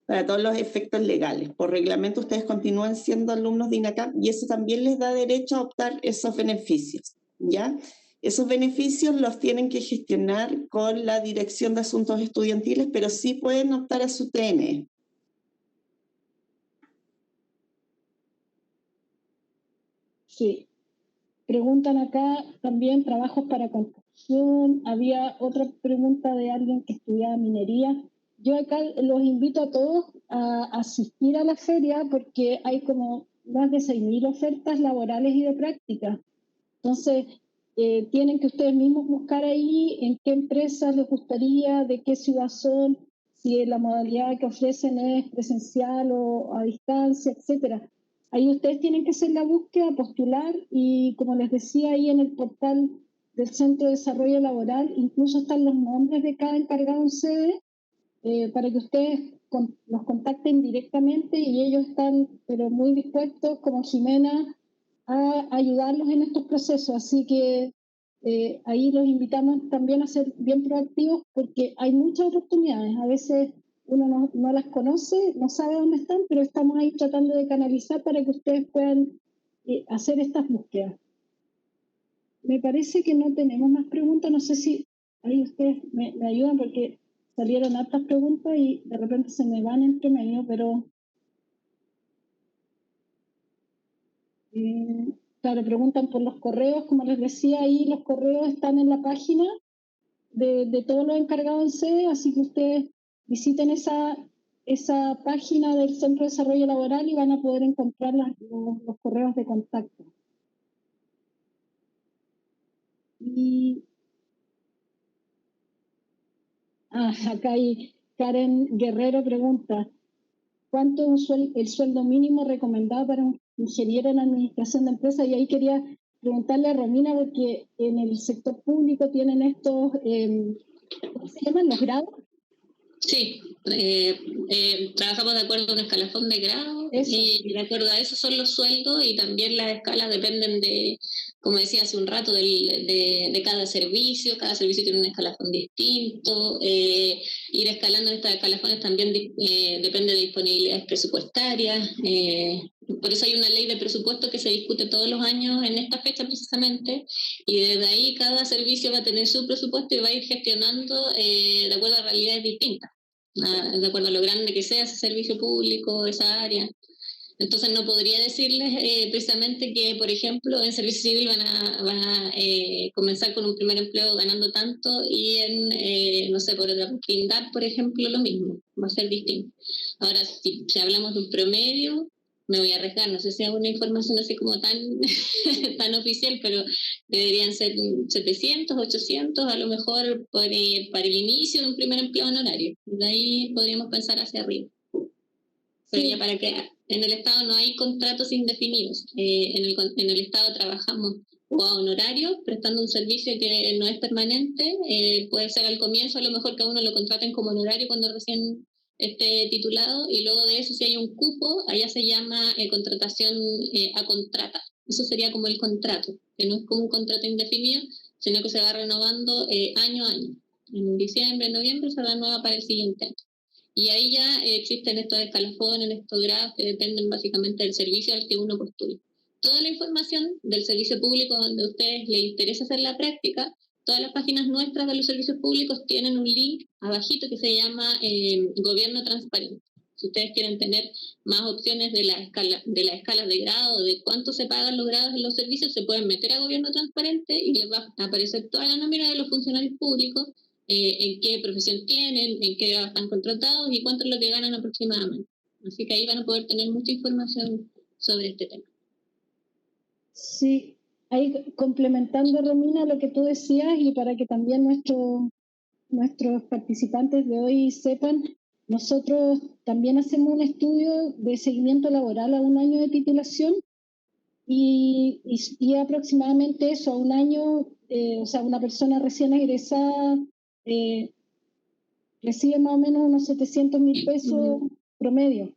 Para todos los efectos legales. Por reglamento, ustedes continúan siendo alumnos de INACAP y eso también les da derecho a optar esos beneficios, ¿ya? Esos beneficios los tienen que gestionar con la Dirección de Asuntos Estudiantiles, pero sí pueden optar a su TNE. Sí. Preguntan acá también trabajos para construcción. Había otra pregunta de alguien que estudiaba minería. Yo acá los invito a todos a asistir a la feria porque hay como más de 6.000 ofertas laborales y de práctica. Entonces, tienen que ustedes mismos buscar ahí en qué empresas les gustaría, de qué ciudad son, si la modalidad que ofrecen es presencial o a distancia, etcétera. Ahí ustedes tienen que hacer la búsqueda, postular y, como les decía, ahí en el portal del Centro de Desarrollo Laboral incluso están los nombres de cada encargado en sede para que ustedes los contacten directamente y ellos están pero muy dispuestos, como Jimena, a ayudarlos en estos procesos. Así que ahí los invitamos también a ser bien proactivos porque hay muchas oportunidades. A veces uno no las conoce, no sabe dónde están, pero estamos ahí tratando de canalizar para que ustedes puedan hacer estas búsquedas. Me parece que no tenemos más preguntas. No sé si ahí ustedes me ayudan porque salieron hartas preguntas y de repente se me van entre medio, pero claro, preguntan por los correos. Como les decía, ahí los correos están en la página de todos los encargados en sede, así que ustedes visiten esa página del Centro de Desarrollo Laboral y van a poder encontrar los correos de contacto. Y acá hay Karen Guerrero pregunta, ¿cuánto es el sueldo mínimo recomendado para un ingeniero en administración de empresas? Y ahí quería preguntarle a Romina, porque en el sector público tienen estos, ¿cómo se llaman? ¿Los grados? Sí, trabajamos de acuerdo a un escalafón de grado y de acuerdo a eso son los sueldos y también las escalas dependen de, como decía hace un rato, de cada servicio tiene un escalafón distinto, ir escalando en estos escalafones también depende de disponibilidades presupuestarias, por eso hay una ley de presupuesto que se discute todos los años en esta fecha precisamente y desde ahí cada servicio va a tener su presupuesto y va a ir gestionando de acuerdo a realidades distintas, de acuerdo a lo grande que sea ese servicio público, esa área. Entonces no podría decirles precisamente que, por ejemplo, en servicio civil van a comenzar con un primer empleo ganando tanto y en, no sé, por la INDAP, por ejemplo, lo mismo, va a ser distinto. Ahora, si hablamos de un promedio, me voy a arriesgar, no sé si es una información así como tan, tan oficial, pero deberían ser 700, 800, a lo mejor para el inicio de un primer empleo honorario. De ahí podríamos pensar hacia arriba. Pero ya para que en el Estado no hay contratos indefinidos. En el Estado trabajamos o a honorario, prestando un servicio que no es permanente. Puede ser al comienzo, a lo mejor que a uno lo contraten como honorario cuando recién esté titulado, y luego de eso, si hay un cupo, allá se llama contratación a contrata. Eso sería como el contrato, que no es como un contrato indefinido, sino que se va renovando año a año. En diciembre, en noviembre se renueva para el siguiente año. Y ahí ya existen estos escalafones, estos grados que dependen básicamente del servicio al que uno postula. Toda la información del servicio público donde a ustedes les interesa hacer la práctica, todas las páginas nuestras de los servicios públicos tienen un link abajito que se llama Gobierno Transparente. Si ustedes quieren tener más opciones de las escalas de grado, de cuánto se pagan los grados en los servicios, se pueden meter a Gobierno Transparente y les va a aparecer toda la nómina de los funcionarios públicos, en qué profesión tienen, en qué grado están contratados y cuánto es lo que ganan aproximadamente. Así que ahí van a poder tener mucha información sobre este tema. Sí, ahí complementando, Romina, lo que tú decías y para que también nuestros participantes de hoy sepan, nosotros también hacemos un estudio de seguimiento laboral a un año de titulación y aproximadamente eso, a un año, o sea, una persona recién egresada recibe más o menos unos 700.000 pesos promedio.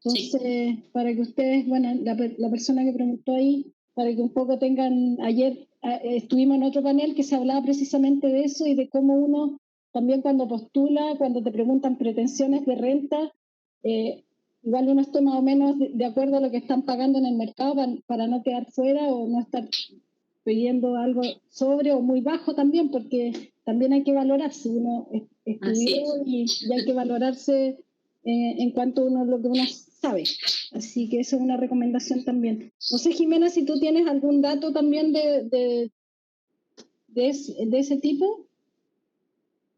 Entonces, para que ustedes, bueno, la persona que preguntó ahí, para que un poco tengan, ayer estuvimos en otro panel que se hablaba precisamente de eso y de cómo uno también cuando postula, cuando te preguntan pretensiones de renta, igual uno esté más o menos de acuerdo a lo que están pagando en el mercado para no quedar fuera o no estar pidiendo algo sobre o muy bajo también, porque también hay que valorarse. Uno estudió y hay que valorarse en cuanto a lo que uno sabe. Así que esa es una recomendación también. No sé, Jimena, si tú tienes algún dato también de ese tipo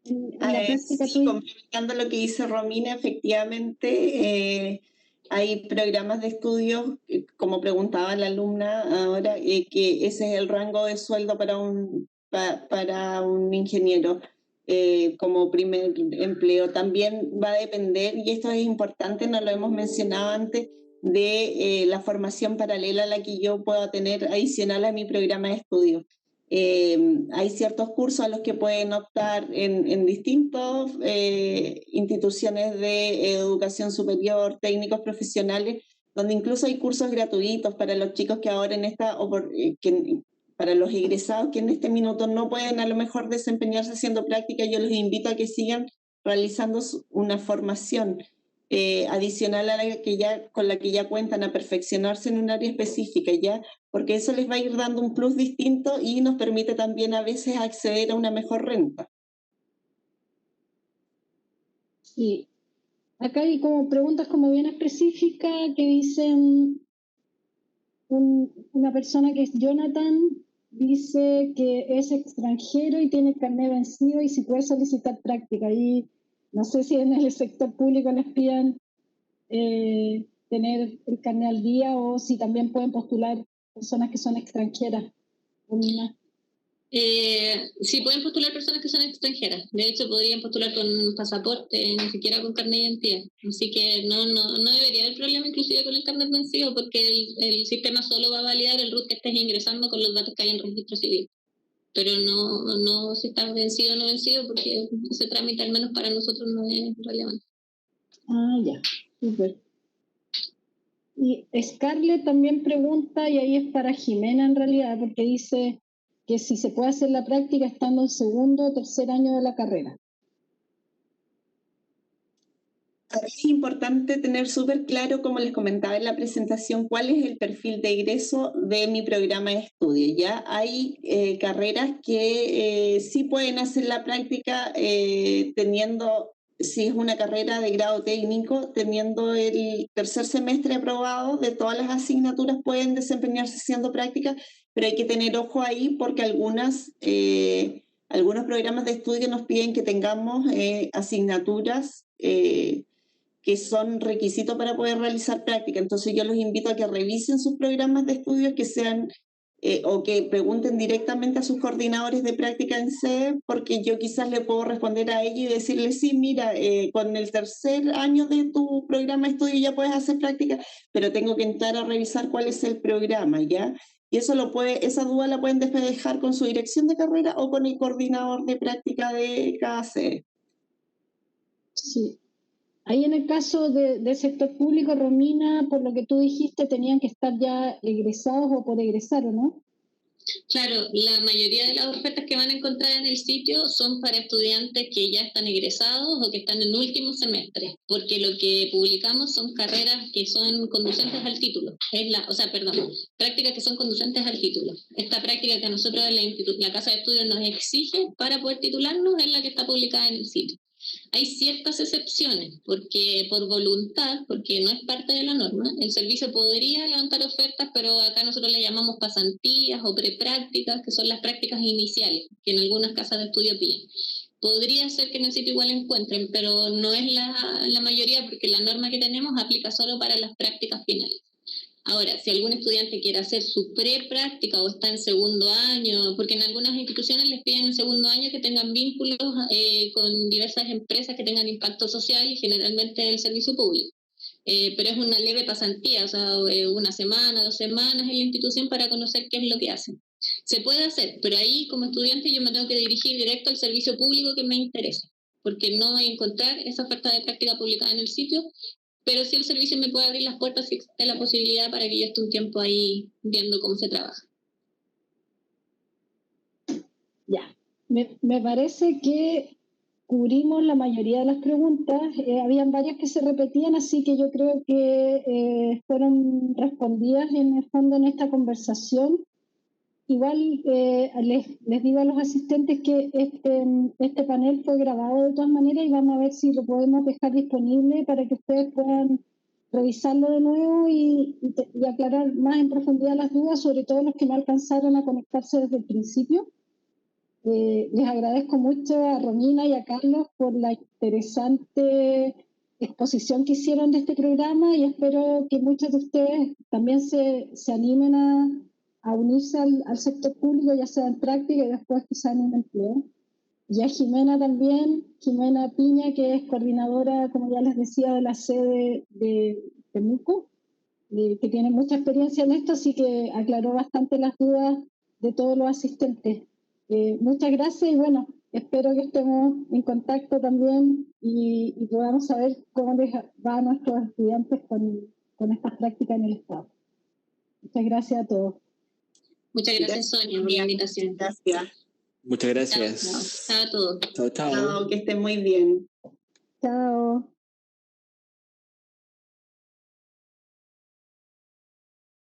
en la práctica Sí, tuya. complementando lo que dice Romina, efectivamente hay programas de estudios, como preguntaba la alumna ahora, que ese es el rango de sueldo para un ingeniero como primer empleo. También va a depender, y esto es importante, no lo hemos mencionado antes, de la formación paralela a la que yo pueda tener adicional a mi programa de estudio. Hay ciertos cursos a los que pueden optar en distintas instituciones de educación superior, técnicos profesionales, donde incluso hay cursos gratuitos para los chicos que ahora para los egresados que en este minuto no pueden a lo mejor desempeñarse haciendo práctica. Yo los invito a que sigan realizando una formación adicional a con la que ya cuentan, a perfeccionarse en un área específica, ya, porque eso les va a ir dando un plus distinto y nos permite también a veces acceder a una mejor renta. Sí. Acá hay como preguntas como bien específicas que dicen, una persona que es Jonathan dice que es extranjero y tiene el carnet vencido y si puede solicitar práctica. Y no sé si en el sector público les pidan tener el carnet al día o si también pueden postular personas que son extranjeras. Romina. Sí, pueden postular personas que son extranjeras. De hecho, podrían postular con pasaporte, ni siquiera con carnet de identidad. Así que no debería haber problema inclusive con el carnet vencido, porque el sistema solo va a validar el RUT que estés ingresando con los datos que hay en registro civil. Pero no si está vencido o no vencido, porque ese trámite al menos para nosotros no es relevante. Ah, ya, súper. Y Scarlett también pregunta, y ahí es para Jimena en realidad, porque dice que si se puede hacer la práctica estando en segundo o tercer año de la carrera. Es importante tener súper claro, como les comentaba en la presentación, cuál es el perfil de egreso de mi programa de estudio. Ya hay carreras que sí pueden hacer la práctica teniendo, si es una carrera de grado técnico, teniendo el tercer semestre aprobado de todas las asignaturas, pueden desempeñarse haciendo práctica, pero hay que tener ojo ahí porque algunos programas de estudio nos piden que tengamos asignaturas que son requisitos para poder realizar práctica. Entonces yo los invito a que revisen sus programas de estudio, que sean o que pregunten directamente a sus coordinadores de práctica en sede, porque yo quizás le puedo responder a ellos y decirles, sí, mira, con el tercer año de tu programa de estudio ya puedes hacer práctica, pero tengo que entrar a revisar cuál es el programa, ¿ya? Y esa duda la pueden despejar con su dirección de carrera o con el coordinador de práctica de cada sede. Sí. Ahí en el caso del sector público, Romina, por lo que tú dijiste, tenían que estar ya egresados o por egresar, ¿o no? Claro, la mayoría de las ofertas que van a encontrar en el sitio son para estudiantes que ya están egresados o que están en último semestre, porque lo que publicamos son carreras que son conducentes al título, prácticas que son conducentes al título. Esta práctica que a nosotros la Casa de Estudios nos exige para poder titularnos es la que está publicada en el sitio. Hay ciertas excepciones, porque por voluntad, porque no es parte de la norma, el servicio podría levantar ofertas, pero acá nosotros le llamamos pasantías o preprácticas, que son las prácticas iniciales, que en algunas casas de estudio piden. Podría ser que en el sitio igual encuentren, pero no es la mayoría, porque la norma que tenemos aplica solo para las prácticas finales. Ahora, si algún estudiante quiere hacer su prepráctica o está en segundo año, porque en algunas instituciones les piden en segundo año que tengan vínculos con diversas empresas que tengan impacto social y generalmente el servicio público. Pero es una leve pasantía, o sea, una semana, 2 semanas en la institución para conocer qué es lo que hacen. Se puede hacer, pero ahí como estudiante yo me tengo que dirigir directo al servicio público que me interesa, porque no voy a encontrar esa oferta de práctica publicada en el sitio, pero sí el servicio me puede abrir las puertas si existe la posibilidad para que yo esté un tiempo ahí viendo cómo se trabaja. Ya, me parece que cubrimos la mayoría de las preguntas. Habían varias que se repetían, así que yo creo que fueron respondidas en el fondo en esta conversación. Igual les digo a los asistentes que este panel fue grabado de todas maneras y vamos a ver si lo podemos dejar disponible para que ustedes puedan revisarlo de nuevo y aclarar más en profundidad las dudas, sobre todo los que no alcanzaron a conectarse desde el principio. Les agradezco mucho a Romina y a Carlos por la interesante exposición que hicieron de este programa, y espero que muchos de ustedes también se animen a unirse al sector público, ya sea en práctica y después quizá en un empleo. Y a Jimena también, Jimena Piña, que es coordinadora, como ya les decía, de la sede de Temuco, que tiene mucha experiencia en esto, así que aclaró bastante las dudas de todos los asistentes. Muchas gracias y bueno, espero que estemos en contacto también y podamos saber cómo les va a nuestros estudiantes con estas prácticas en el Estado. Muchas gracias a todos. Muchas gracias, Sonia, por la invitación. Gracias. Muchas gracias. Chao a todos. Chao, chao. Chao, que estén muy bien. Chao.